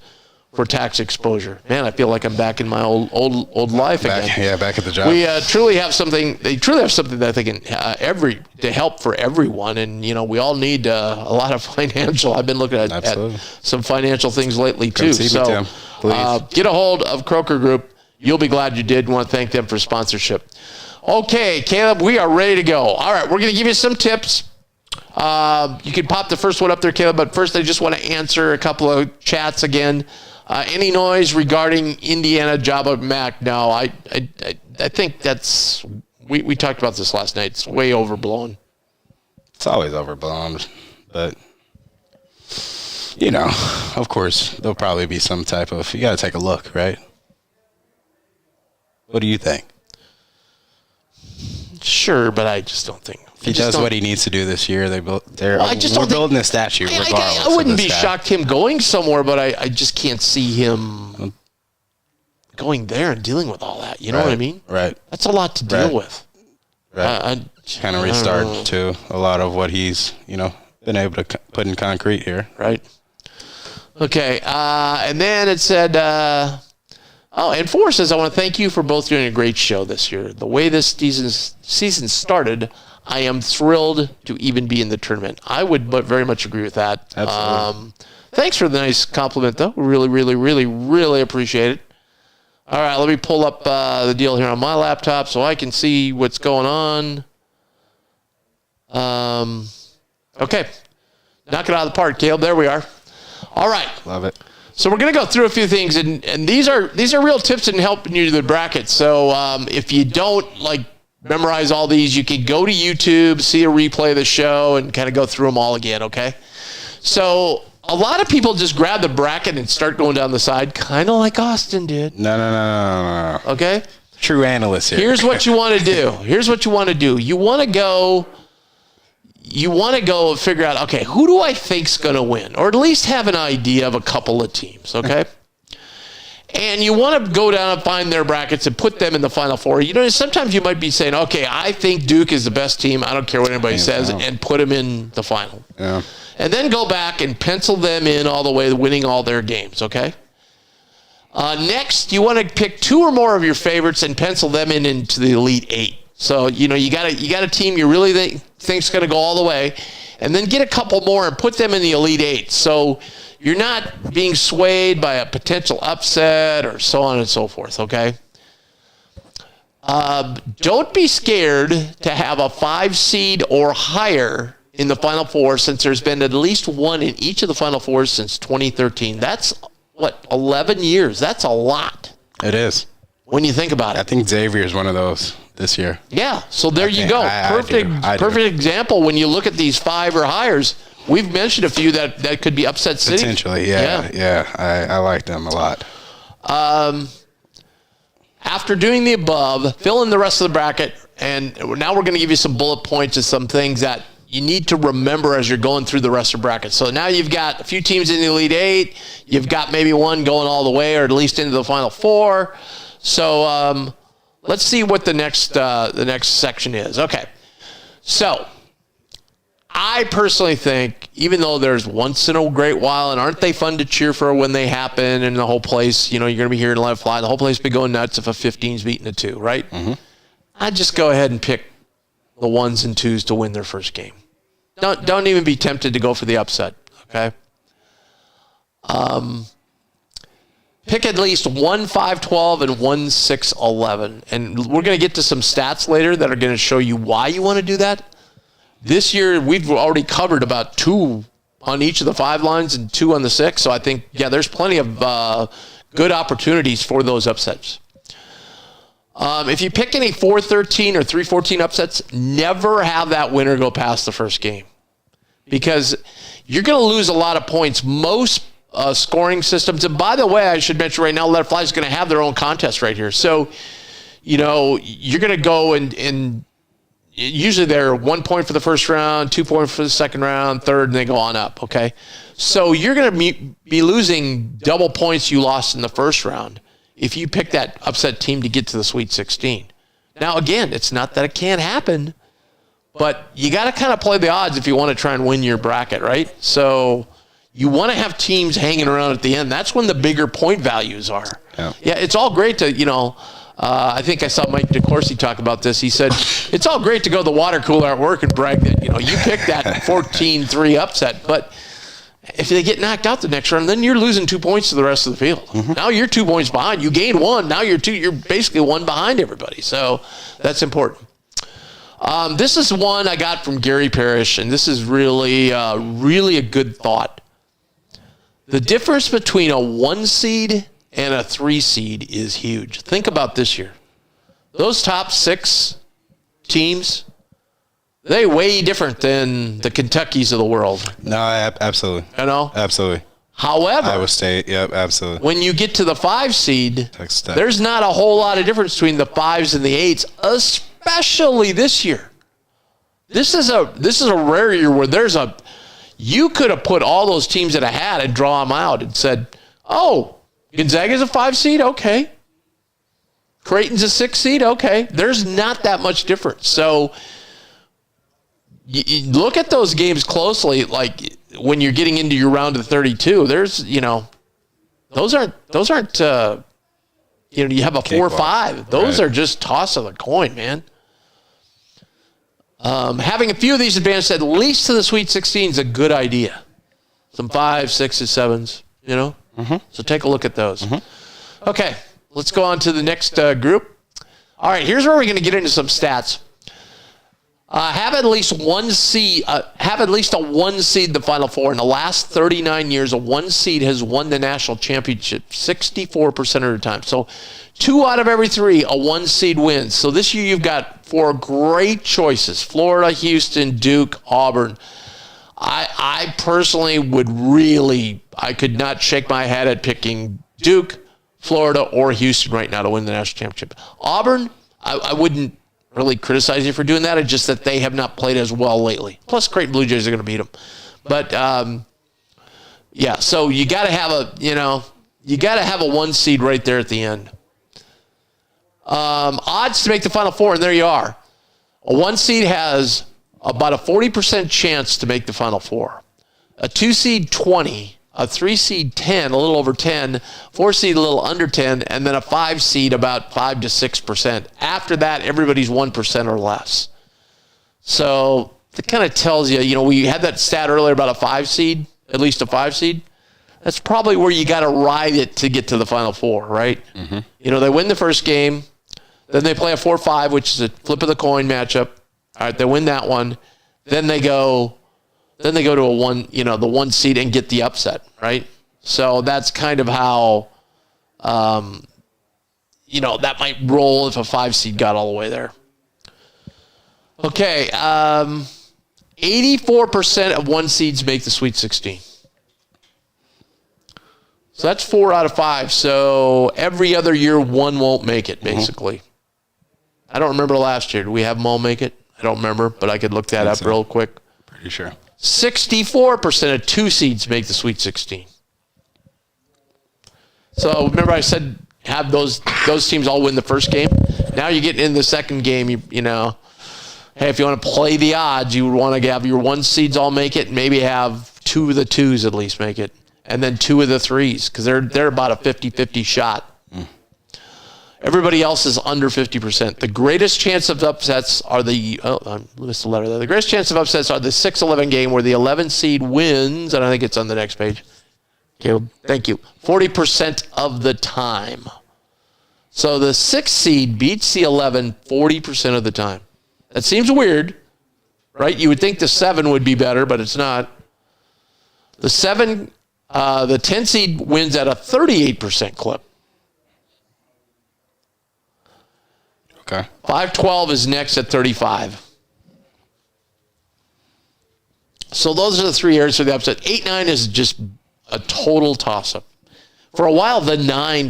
for tax exposure. Man, I feel like I'm back in my old life again. Yeah, back at the job. We truly have something. They truly have something that they can to help for everyone. And we all need a lot of financial. I've been looking at some financial things lately too. Come see me, Tim, please. Get a hold of Croker Group. You'll be glad you did. Want to thank them for sponsorship. Okay, Caleb, we are ready to go. All right, we're going to give you some tips. You can pop the first one up there, Caleb. But first, I just want to answer a couple of chats again. Any noise regarding Indiana Jabba Mac? No, I think that's we talked about this last night. It's way overblown. It's always overblown, but of course there'll probably be some type of. You got to take a look, right? What do you think? Sure, but I just don't think. He does what he needs to do this year. We're building a statue. I wouldn't be shocked him going somewhere, but I just can't see him going there and dealing with all that. You know what I mean? Right. That's a lot to deal with. Right. Kind of restart to a lot of what he's been able to put in concrete here. Right. Okay. And then it said. And Four says, I want to thank you for both doing a great show this year. The way this season started, I am thrilled to even be in the tournament. I would very much agree with that. Absolutely. Thanks for the nice compliment, though. Really, really, really, really appreciate it. All right, let me pull up the deal here on my laptop so I can see what's going on. Okay. Knock it out of the park, Caleb. There we are. All right. Love it. So we're going to go through a few things, and these are real tips in helping you to the bracket. So if you don't memorize all these, you can go to YouTube, see a replay of the show, and kind of go through them all again, okay? So a lot of people just grab the bracket and start going down the side, kind of like Austin did. No. Okay? True analyst here. Here's what you want to do. You want to go figure out, okay, who do I think's going to win? Or at least have an idea of a couple of teams, okay? And you want to go down and find their brackets and put them in the Final Four. Sometimes you might be saying, okay, I think Duke is the best team. I don't care what anybody says, and put them in the final. Yeah. And then go back and pencil them in all the way, winning all their games, okay? Next, you want to pick two or more of your favorites and pencil them into the Elite Eight. So, you got a team you really think's going to go all the way, and then get a couple more and put them in the Elite Eight. So you're not being swayed by a potential upset or so on and so forth, okay? Don't be scared to have a 5 seed or higher in the Final Four, since there's been at least one in each of the Final Fours since 2013. That's, 11 years? That's a lot. It is. When you think about I it. think Xavier is one of those this year. Yeah, so there you go. I do. Perfect example when you look at these 5 or higher's. We've mentioned a few that could be upset cities. Potentially, yeah. I like them a lot. After doing the above, fill in the rest of the bracket, and now we're going to give you some bullet points of some things that you need to remember as you're going through the rest of the bracket. So now you've got a few teams in the Elite Eight. You've got maybe one going all the way or at least into the Final Four. So let's see what the next section is. Okay. So I personally think, even though there's once in a great while, and aren't they fun to cheer for when they happen, and the whole place, you're going to be hearing Let It Fly. The whole place will be going nuts if a 15's beating a 2, right? Mm-hmm. I'd just go ahead and pick the 1s and 2s to win their first game. Don't even be tempted to go for the upset, okay? Pick at least 1-5-12 and 1-6-11. And we're going to get to some stats later that are going to show you why you want to do that. This year, we've already covered about 2 on each of the 5 lines and 2 on the 6. So I think, there's plenty of good opportunities for those upsets. If you pick any 4-13 or 3-14 upsets, never have that winner go past the first game, because you're going to lose a lot of points. Most scoring systems, and by the way, I should mention right now, Let It Fly is going to have their own contest right here. So, you're going to go and usually they're 1 point for the first round, 2 points for the second round, third, and they go on up, okay? So you're going to be losing double points you lost in the first round if you pick that upset team to get to the Sweet 16. Now, again, it's not that it can't happen, but you got to kind of play the odds if you want to try and win your bracket, right? So you want to have teams hanging around at the end. That's when the bigger point values are. Yeah, it's all great to, I think I saw Mike DeCourcy talk about this. He said, it's all great to go to the water cooler at work and brag that, you picked that 14-3 upset, but if they get knocked out the next round, then you're losing 2 points to the rest of the field. Mm-hmm. Now you're 2 points behind. You gained 1. Now you're basically 1 behind everybody. So that's important. This is one I got from Gary Parrish, and this is really a good thought. The difference between a 1 seed and a 3 seed is huge. Think about this year. Those top 6 teams, they way different than the Kentuckys of the world. No, absolutely. Absolutely. However, Iowa State, absolutely. When you get to the 5 seed, there's not a whole lot of difference between the 5s and the 8s, especially this year. This is a rare year where you could have put all those teams that I had and draw them out and said, oh, Gonzaga's a 5 seed? Okay. Creighton's a 6 seed? Okay. There's not that much difference. So you look at those games closely, like when you're getting into your round of 32, there's, those aren't you have a 4 or 5. Those are just toss of the coin, man. Having a few of these advanced at least to the Sweet 16 is a good idea. Some 5s, 6s, 7s, Mm-hmm. So take a look at those. Mm-hmm. Okay, let's go on to the next group. All right, here's where we're going to get into some stats. Have at least a 1 seed in the Final Four. In the last 39 years, a 1 seed has won the national championship 64% of the time. So 2 out of every 3, a 1 seed wins. So this year you've got 4 great choices: Florida, Houston, Duke, Auburn. I personally I could not shake my head at picking Duke, Florida, or Houston right now to win the national championship. Auburn, I wouldn't really criticize you for doing that. It's just that they have not played as well lately. Plus, Creighton Bluejays are going to beat them. But, so you got to have a 1 seed right there at the end. Odds to make the Final Four, and there you are. A 1 seed has about a 40% chance to make the Final Four. A 2 seed, 20. A 3 seed, 10, a little over 10. 4 seed, a little under 10. And then a 5 seed, about 5 to 6%. After that, everybody's 1% or less. So that kind of tells you, we had that stat earlier about a 5 seed, at least a 5 seed. That's probably where you got to ride it to get to the Final Four, right? Mm-hmm. They win the first game. Then they play a 4-5, which is a flip of the coin matchup. All right, they win that one. Then they go to a 1, the 1 seed and get the upset, right? So that's kind of how that might roll if a 5 seed got all the way there. Okay, 84% of 1 seeds make the Sweet 16. So that's 4 out of 5. So every other year, 1 won't make it, basically. I don't remember last year. Do we have them all make it? I don't remember, but I could look that up real quick. Pretty sure. 64% of 2 seeds make the Sweet 16. So remember I said have those teams all win the first game? Now you're getting in the second game, hey, if you want to play the odds, you would want to have your 1 seeds all make it, and maybe have 2 of the 2s at least make it, and then 2 of the 3s, because they're about a 50-50 shot. Everybody else is under 50%. The greatest chance of upsets are I missed a letter there. The greatest chance of upsets are the 6-11 game where the 11 seed wins, and I think it's on the next page. Caleb, thank you. 40% of the time. So the 6 seed beats the 11 40% of the time. That seems weird, right? You would think the 7 would be better, but it's not. The 10 seed wins at a 38% clip. Okay. 5-12 is next at 35. So those are the 3 areas for the upset. 8-9 is just a total toss-up. For a while,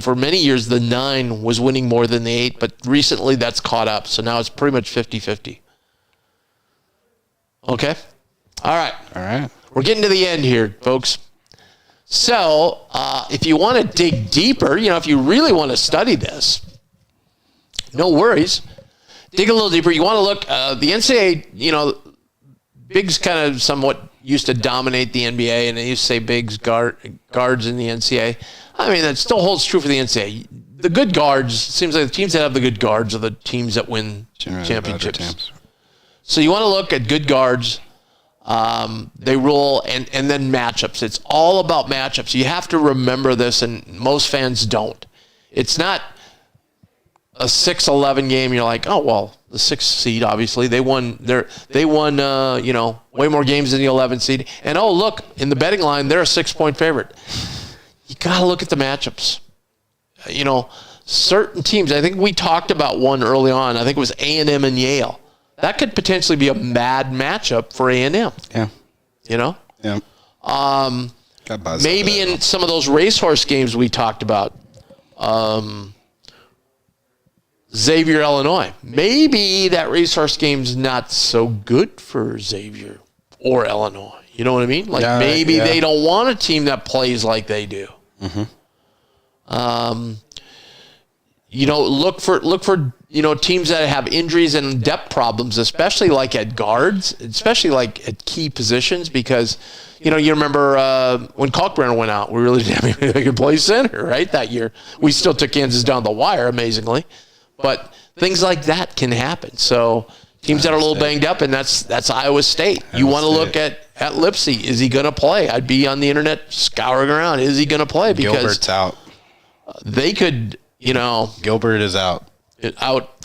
for many years, the 9 was winning more than the 8, but recently that's caught up. So now it's pretty much 50-50. Okay? All right. We're getting to the end here, folks. So if you want to dig deeper, if you really want to study this, no worries. Dig a little deeper. You want to look, the NCAA, bigs kind of somewhat used to dominate the NBA, and they used to say bigs guards in the NCAA. I mean, that still holds true for the NCAA. The good guards, it seems like the teams that have the good guards are the teams that win championships. So you want to look at good guards. They rule, and then matchups. It's all about matchups. You have to remember this, and most fans don't. It's not a 6-11 game. You're like, oh, well, the 6th seed, obviously, they won, way more games than the 11th seed. And, oh, look, in the betting line, they're a 6-point favorite. You got to look at the matchups. Certain teams, I think we talked about one early on. I think it was A&M and Yale. That could potentially be a mad matchup for A&M. Yeah. Yeah. Maybe in some of those racehorse games we talked about. Xavier, Illinois. Maybe that racehorse game's not so good for Xavier or Illinois. You know what I mean? Maybe they don't want a team that plays like they do. Mm-hmm. Look for teams that have injuries and depth problems, especially like at guards, especially like at key positions, because you remember when Kalkbrenner went out, we really didn't have anybody that could play center, right? That year, we still took Kansas down the wire, amazingly, but things like that can happen. So teams that are a little banged up, and that's Iowa State. You want to look at Lipsy. Is he going to play? I'd be on the internet scouring around. Is he going to play? Because Gilbert's out. They could, Gilbert is out. Out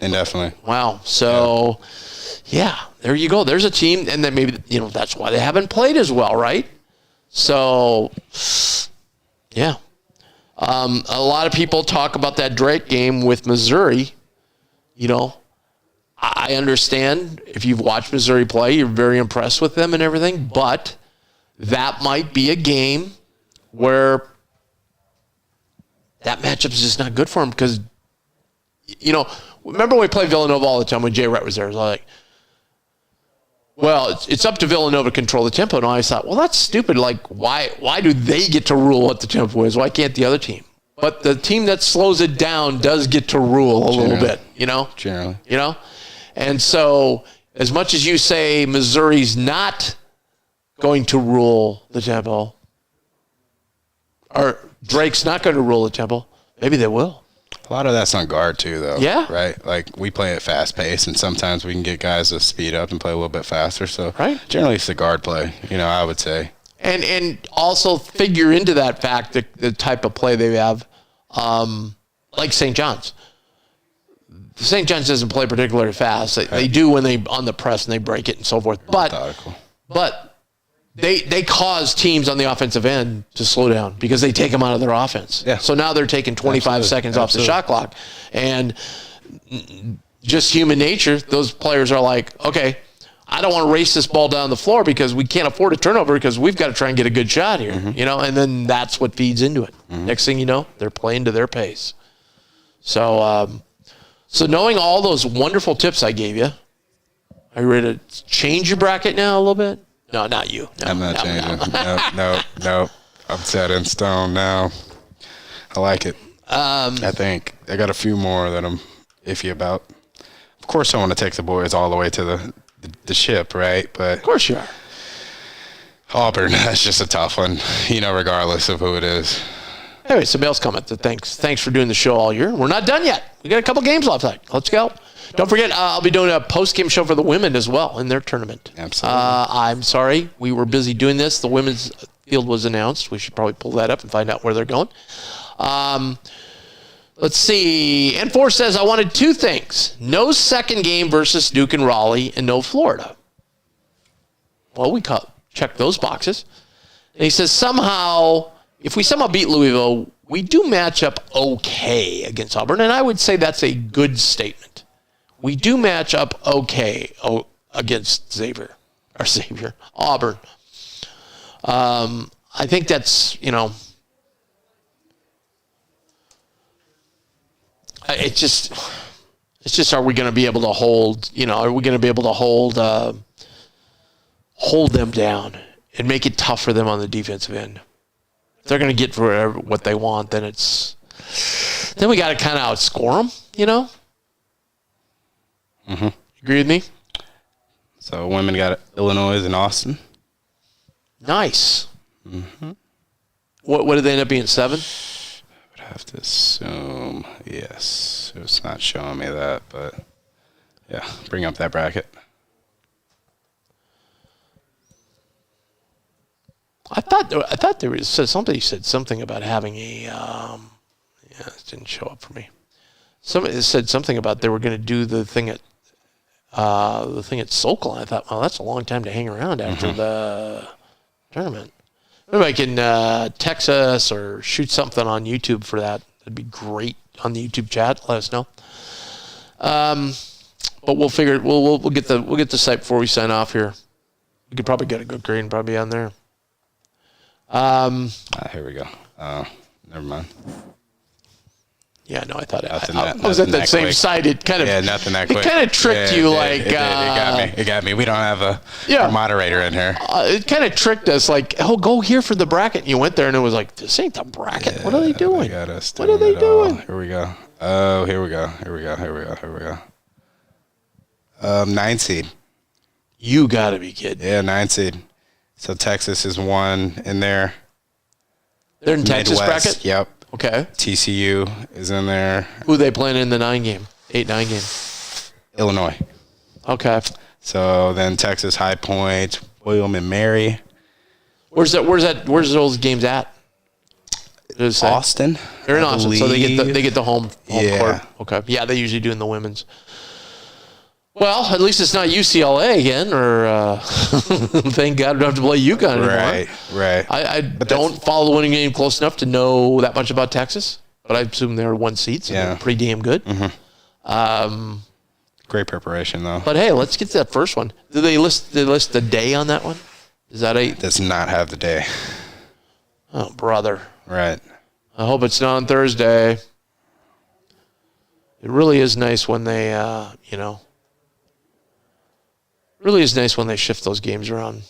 indefinitely. Wow. So, yeah, there you go. There's a team, and then maybe, that's why they haven't played as well, right? So, yeah. A lot of people talk about that Drake game with Missouri. I understand if you've watched Missouri play, you're very impressed with them and everything, but that might be a game where that matchup is just not good for them because, remember when we played Villanova all the time when Jay Rhett was there? It was like, well, it's up to Villanova to control the tempo. And I always thought, well, that's stupid. Like, why do they get to rule what the tempo is? Why can't the other team? But the team that slows it down does get to rule a little bit, Generally. And so as much as you say Missouri's not going to rule the tempo, or Drake's not going to rule the tempo, maybe they will. A lot of that's on guard, too, though. Yeah. Right? Like, we play at fast pace, and sometimes we can get guys to speed up and play a little bit faster. So, generally, it's the guard play, I would say. And also figure into that fact the type of play they have, like St. John's. St. John's doesn't play particularly fast. They do when they on the press and they break it and so forth. But they cause teams on the offensive end to slow down because they take them out of their offense. Yeah. So now they're taking 25 seconds off the shot clock. And just human nature, those players are like, okay, I don't want to race this ball down the floor because we can't afford a turnover because we've got to try and get a good shot here, and then that's what feeds into it. Next thing you know, they're playing to their pace. So, so knowing all those wonderful tips I gave you, are you ready to change your bracket now a little bit? No, not you. No, I'm not changing. No. I'm set in stone now. I like it. I think I got a few more that I'm iffy about. Of course, I want to take the boys all the way to the ship, right? But of course you are. Auburn, that's just a tough one, regardless of who it is. Anyway, somebody else commented. Thanks for doing the show all year. We're not done yet. We got a couple games left. Let's go. Don't forget, I'll be doing a post-game show for the women as well in their tournament. Absolutely. I'm sorry. We were busy doing this. The women's field was announced. We should probably pull that up and find out where they're going. Let's see. N4 says, I wanted two things. No second game versus Duke and Raleigh and no Florida. Well, we check those boxes. And he says, if we somehow beat Louisville, we do match up okay against Auburn. And I would say that's a good statement. We do match up okay against Auburn. I think that's, it's just, are we going to be able to hold, are we going to be able to hold them down and make it tough for them on the defensive end? If they're going to get what they want, then we got to kind of outscore them, Mm-hmm. Agree with me? So women got Illinois and Austin. Nice. Mm-hmm. What did they end up being, 7? I would have to assume, yes. It's not showing me that, but yeah, bring up that bracket. I thought there was somebody said something about having a it didn't show up for me. Somebody said something about they were going to do the thing at Sokol. I thought, well, that's a long time to hang around after the tournament. Everybody can text us or shoot something on YouTube for that. That'd be great on the YouTube chat. Let us know. But we'll figure it. We'll get the site before we sign off here. We could probably get a good grade and probably be on there. Here we go. Never mind. Yeah, no, I thought I was at that same site. It kind of nothing that quick. It kind of tricked you, it got me. We don't have a moderator in here. It kind of tricked us, like, oh, go here for the bracket. And you went there, and it was like, this ain't the bracket. What are they doing? Got us what are they doing? Here we go. Oh, here we go. 9 seed. You got to be kidding. Yeah, 9 seed. So Texas is 1 in there. They're in Texas bracket? Yep. Okay. TCU is in there. Who are they playing in the 8-9 game? Illinois. Okay. So then Texas, High Point, William and Mary. Where's those games at? Austin. They're in Austin, so they get the home court. Okay. Yeah, they usually do in the women's. Well, at least it's not UCLA again, or thank God we don't have to play UConn anymore. Right. I don't follow the winning game close enough to know that much about Texas, but I assume they're 1 seed, so they're pretty damn good. Mm-hmm. Great preparation, though. But hey, let's get to that first one. Did they list the day on that one? Is that It does not have the day. Oh, brother. Right. I hope it's not on Thursday. It really is nice when they, really is nice when they shift those games around.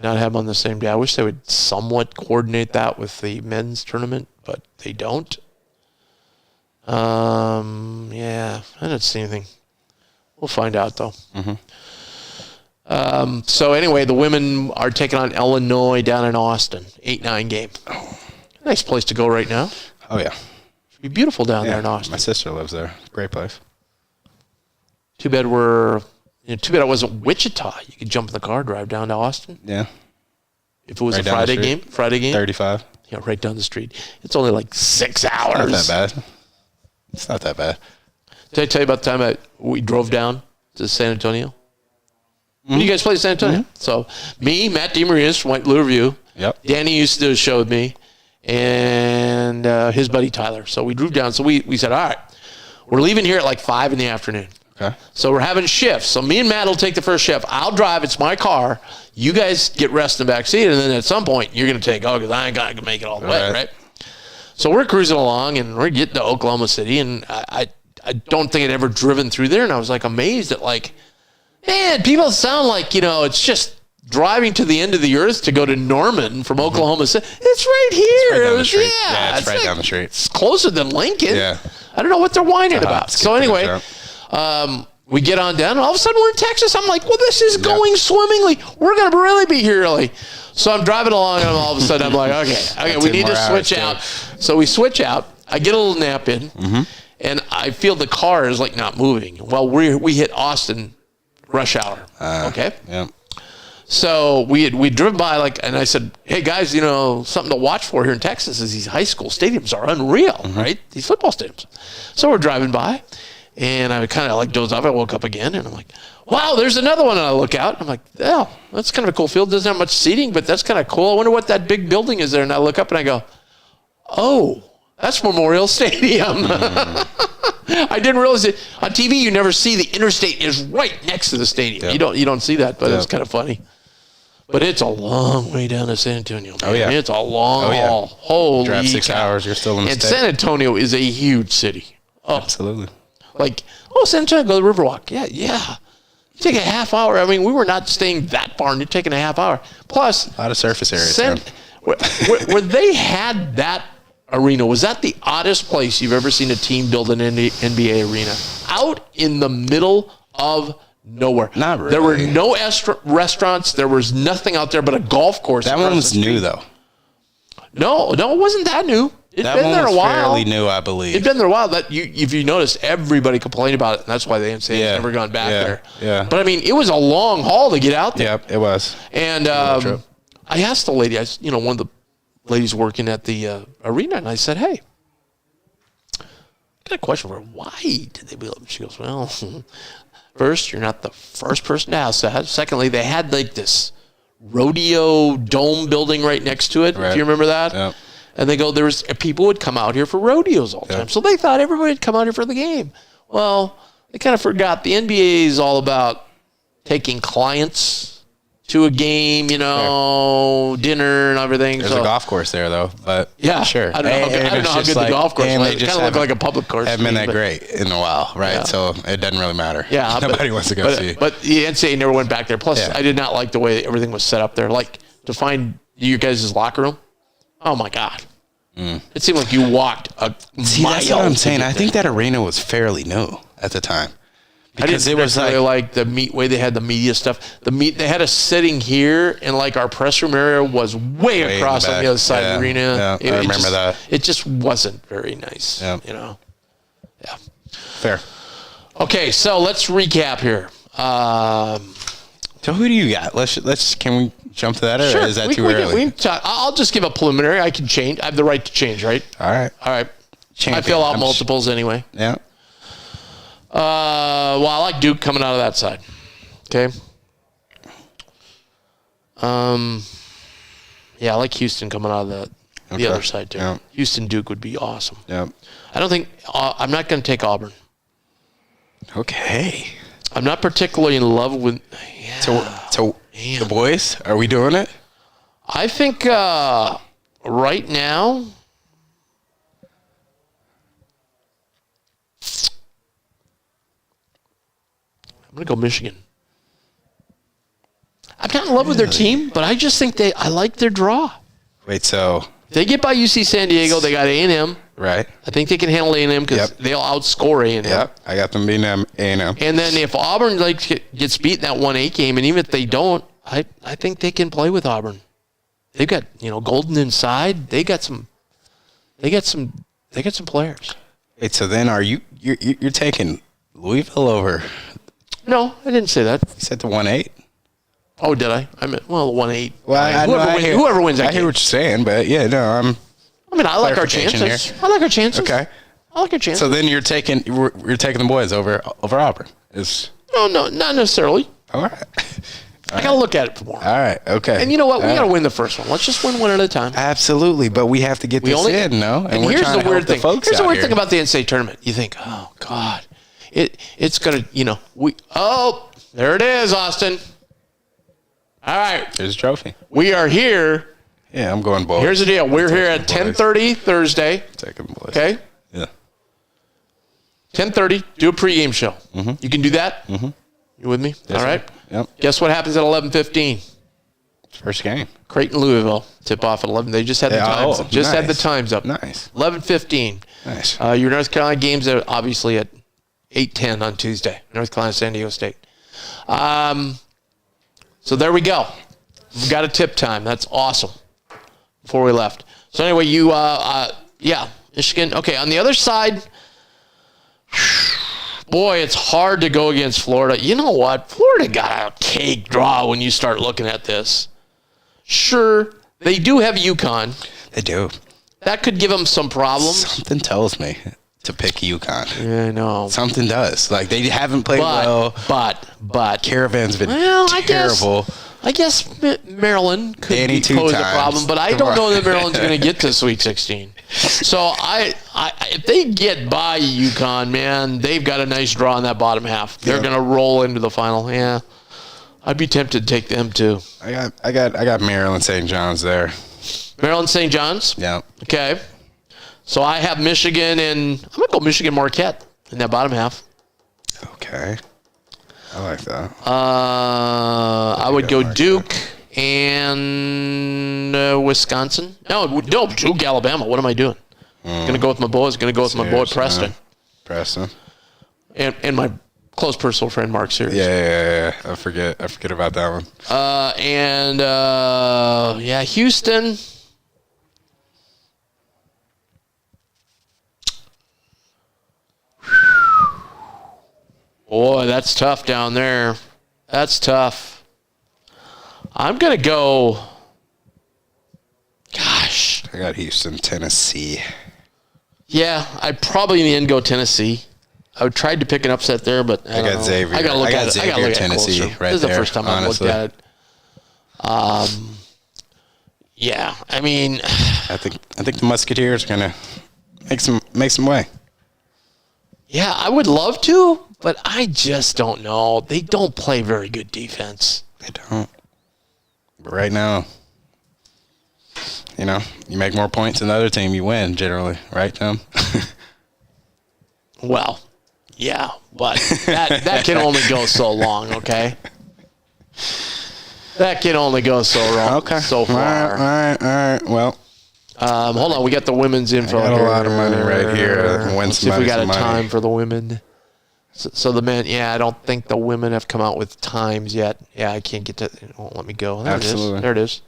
Not have them on the same day. I wish they would somewhat coordinate that with the men's tournament, but they don't. Yeah, I don't see anything. We'll find out, though. Mm-hmm. So anyway, the women are taking on Illinois down in Austin. 8-9 game. Nice place to go right now. Oh, yeah. It'd be beautiful down there in Austin. My sister lives there. Great place. Too bad I wasn't Wichita. You could jump in the car, drive down to Austin. Yeah. If it was a Friday game. 35. Yeah, right down the street. It's only like 6 hours. It's not that bad. Did I tell you about the time we drove down to San Antonio? When you guys played San Antonio. So me, Matt DeMarias from White Blue Review. Yep. Danny used to do a show with me, and his buddy Tyler. So we drove down. So we said, all right, we're leaving here at like 5 in the afternoon. Okay. So we're having shifts. So me and Matt will take the first shift. I'll drive. It's my car. You guys get rest in the back seat, and then at some point you're going to take, because I ain't going to make it all the way, right? So we're cruising along, and we're getting to Oklahoma City, and I don't think I'd ever driven through there, and I was like amazed at like, man, people sound like, it's just driving to the end of the earth to go to Norman from Oklahoma City. It's right here. It's right down the street. It's closer than Lincoln. Yeah. I don't know what they're whining about. So anyway, we get on down, and all of a sudden we're in Texas. I'm like, well, this is going swimmingly. We're going to really be here early. So I'm driving along, and all of a sudden I'm like, okay, we need to switch out. So we switch out. I get a little nap in, and I feel the car is like not moving. Well, we hit Austin rush hour. Okay. Yeah. So we driven by and I said, hey guys, something to watch for here in Texas is these high school stadiums are unreal, right? These football stadiums. So we're driving by, and I kind of dozed off. I woke up again, and I'm like, wow, there's another one. And I look out, and I'm like, oh, that's kind of a cool field. Doesn't have much seating, but that's kind of cool. I wonder what that big building is there. And I look up and I go, oh, that's Memorial Stadium. I didn't realize it. On TV, you never see the interstate is right next to the stadium. Yep. You don't see that, but it's kind of funny. But it's a long way down to San Antonio. Man. Oh, yeah. It's a long haul. Holy drive 6 hours, you're still in the state. And San Antonio is a huge city. Oh. Absolutely. San Antonio, go to the Riverwalk. Yeah. You take a half hour. I mean, we were not staying that far, and you're taking a half hour. Plus, a lot of surface area. Where they had that arena, was that the oddest place you've ever seen a team build an NBA arena? Out in the middle of nowhere. Not really. There were no restaurants. There was nothing out there but a golf course. That one was new, though. No, it wasn't that new. It'd been there a while. Fairly new, I believe. It'd been there a while. If you noticed, everybody complained about it, and that's why the NCAA has never gone back there. Yeah. But I mean, it was a long haul to get out there. Yep, it was. And I asked the lady, one of the ladies working at the arena, and I said, hey, I got a question for her. Why did they build it? She goes, well, first, you're not the first person to ask that. Secondly, they had this rodeo dome building right next to it. Right. If you remember that? Yep. And they go, people would come out here for rodeos all the time. So they thought everybody would come out here for the game. Well, they kind of forgot the NBA is all about taking clients to a game, dinner and everything. There's a golf course there, though. But yeah, sure. I don't know how good the golf course is. It kind of looked like a public course. Haven't been that great in a while, right? Yeah. So it doesn't really matter. Yeah, nobody wants to go see. But the NCAA never went back there. Plus, I did not like the way everything was set up there. Like, to find you guys' locker room, oh my God. It seemed like you walked a mile. That's what I'm saying. I think that arena was fairly new at the time. Because it was like the way they had the media stuff. They had us sitting here, and our press room area was way across on the other side of the arena. Yeah, I remember that. It just wasn't very nice. Yeah. Yeah. Fair. Okay, so let's recap here. So who do you got? Can we jump to that, or is that too early? I'll just give a preliminary. I can change. I have the right to change, right? All right. Champion. I fill out multiples anyway. Yeah. Well, I like Duke coming out of that side. Okay. Yeah, I like Houston coming out of the other side too. Yeah. Houston Duke would be awesome. Yeah. I don't think I'm not going to take Auburn. Okay. I'm not particularly in love with. Yeah. So the boys, are we doing it? I think right now. I'm going to go Michigan. I'm not in love with their team, but I just think I like their draw. Wait, so they get by UC San Diego. They got A&M. Right. I think they can handle A&M because they'll outscore A&M. Yep, I got them beating A&M. And then if Auburn gets beat in that 1-8 game, and even if they don't, I think they can play with Auburn. They've got Golden inside. They got some players. Wait, so then you're taking Louisville over? No, I didn't say that. You said the 1-8? Oh, did I? I meant 1-8. Well, whoever wins that game. I hear what you're saying, but I like our chances. I like our chances. Okay. I like our chances. So then you're taking the boys over Auburn. No, not necessarily. All right. I got to look at it more. All right. Okay. And you know what? We got to win the first one. Let's just win one at a time. Absolutely. But we have to get this in, no? And here's the weird thing. Here's the weird thing about the NCAA tournament. You think, oh, God. It's going to, there it is, Austin. All right. Here's a trophy. We are here. Yeah, I'm going boys. Here's the deal. We're here at 10:30 Thursday. Taking boys. Okay? Yeah. 10:30, do a pregame show. Mm-hmm. You can do that? Mm-hmm. You with me? Yes, all right. Sir. Yep. Guess what happens at 11:15? First game. Creighton, Louisville. Tip off at 11. They just had the times. Had the times up. Nice. 11:15. Nice. Your North Carolina games are obviously at 8:10 on Tuesday. North Carolina, San Diego State. So there we go. We've got a tip time. That's awesome. Before we left. So anyway, Michigan. Okay, on the other side, boy, it's hard to go against Florida. You know what? Florida got a cake draw when you start looking at this. Sure, they do have UConn. They do. That could give them some problems. Something tells me to pick UConn. Yeah, I know. Something does. Like, they haven't played well. But Caravan's been terrible. I guess Maryland could pose a problem, but I don't know that Maryland's going to get to Sweet 16. So if they get by UConn, man, they've got a nice draw in that bottom half. They're going to roll into the final. Yeah, I'd be tempted to take them too. I got Maryland St. John's there. Maryland St. John's. Yeah. Okay. So I have Michigan, and I'm going to go Michigan Marquette in that bottom half. Okay. I like that. I would go Duke and Wisconsin. No, Duke, Alabama. What am I doing? Going to go with my boys. Going to go with my boy Preston. Preston. And my close personal friend Mark Sears. Yeah. I forget about that one. Houston. Boy, that's tough down there. That's tough. I'm going to go, gosh. I got Houston, Tennessee. Yeah, I'd probably in the end go Tennessee. I tried to pick an upset there, but I got Xavier. I got to look at it. I got to look at Tennessee it closer. right This is the there, first time I've looked at it. I mean, I think the Musketeers are gonna make some way. Yeah, I would love to, but I just don't know. They don't play very good defense. They don't. But right now, you make more points than the other team, you win generally, right, Tom? Well, yeah, but that can only go so long, okay? That can only go so wrong, so far. All right. Well, hold on, we got the women's info. I got a lot of money right here. Let's see if we got a time for the women. So the men, I don't think the women have come out with times yet. Yeah, I can't get to. It won't let me go. There Absolutely. It is. There it is.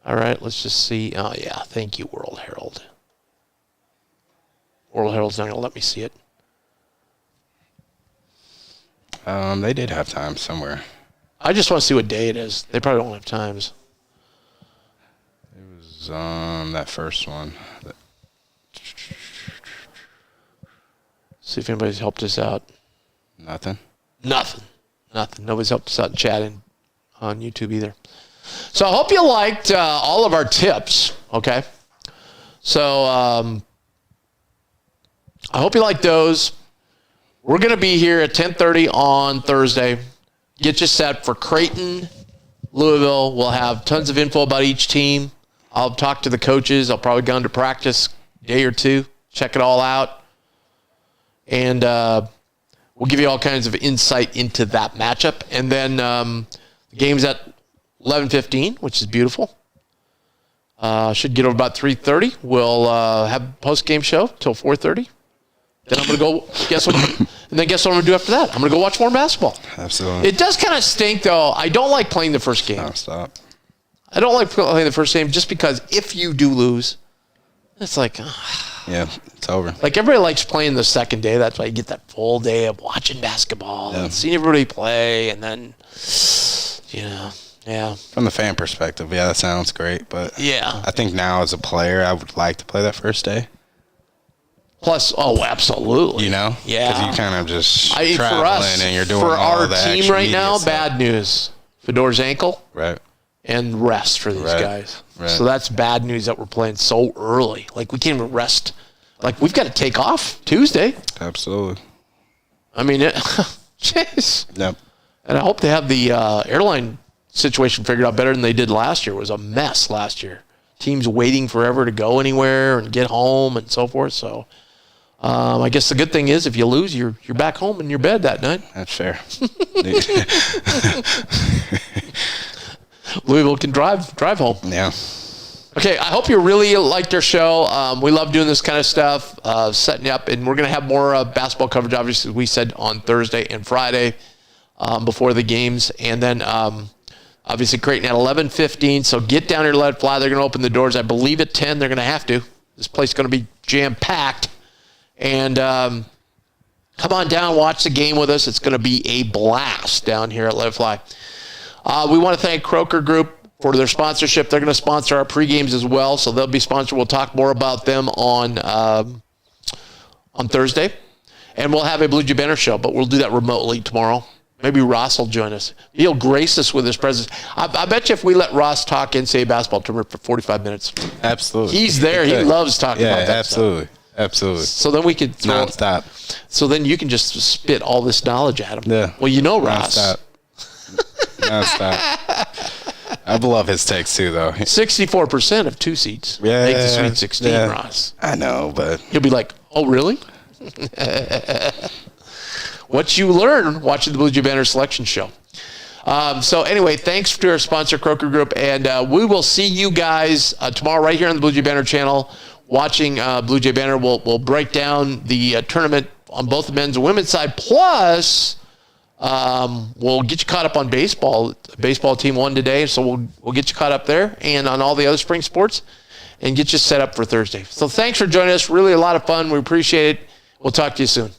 All right, let's just see. Oh yeah, thank you, World Herald. World Herald's not gonna let me see it. They did have time somewhere. I just want to see what day it is. They probably don't have times. It was that first one. See if anybody's helped us out. Nothing. Nobody's helped us out in chat and on YouTube either. So I hope you liked all of our tips. Okay. So I hope you liked those. We're going to be here at 10:30 on Thursday. Get you set for Creighton, Louisville. We'll have tons of info about each team. I'll talk to the coaches. I'll probably go into practice a day or two, check it all out. And we'll give you all kinds of insight into that matchup. And then the game's at 11:15, which is beautiful. Should get over about 3:30. We'll have a post-game show till 4:30. Then I'm going to go, guess what I'm going to do after that? I'm going to go watch more basketball. Absolutely. It does kind of stink, though. I don't like playing the first game. No, stop. I don't like playing the first game just because if you do lose, it's like... Yeah, it's over. Like, everybody likes playing the second day. That's why you get that full day of watching basketball and seeing everybody play. And then, yeah. From the fan perspective, that sounds great. But yeah, I think now as a player, I would like to play that first day. Plus, absolutely. You know? Yeah. Because you kind of just For traveling us, and you're doing for all our the team extra right media now, stuff. bad news. Fedor's ankle. Right. And rest for these guys. Right. So that's bad news that we're playing so early. Like, we can't even rest. Like, we've got to take off Tuesday. Absolutely. I mean, jeez. Yep. And I hope they have the airline situation figured out better than they did last year. It was a mess last year. Teams waiting forever to go anywhere and get home and so forth. So I guess the good thing is if you lose, you're back home in your bed that night. That's fair. Louisville can drive home. Yeah. Okay, I hope you really liked our show. We love doing this kind of stuff, setting you up, and we're going to have more basketball coverage, obviously, we said on Thursday and Friday before the games. And then, obviously, Creighton at 11:15, so get down here to Let Fly. They're going to open the doors, I believe, at 10. They're going to have to. This place is going to be jam-packed. And come on down, watch the game with us. It's going to be a blast down here at Let Fly. We want to thank Croker Group for their sponsorship. They're going to sponsor our pre-games as well, so they'll be sponsored. We'll talk more about them on Thursday. And we'll have a Bluejay Banter show, but we'll do that remotely tomorrow. Maybe Ross will join us. He'll grace us with his presence. I bet you if we let Ross talk NCAA basketball tournament for 45 minutes. Absolutely. He's there. He loves talking about that absolutely. stuff. Absolutely. So then we could throw nonstop. So then you can just spit all this knowledge at him. Yeah. Well, you know Ross. Nonstop. I love his takes too, though. 64% of 2 seeds make the Sweet 16, Ross. I know, but He'll be like, oh, really? What you learn watching the Bluejay Banter selection show. So anyway, thanks to our sponsor, Croker Group, and we will see you guys tomorrow right here on the Bluejay Banter channel watching Bluejay Banter. We'll break down the tournament on both the men's and women's side, plus we'll get you caught up on baseball. Baseball team won today, so we'll get you caught up there and on all the other spring sports and get you set up for Thursday. So thanks for joining us. Really a lot of fun. We appreciate it. We'll talk to you soon.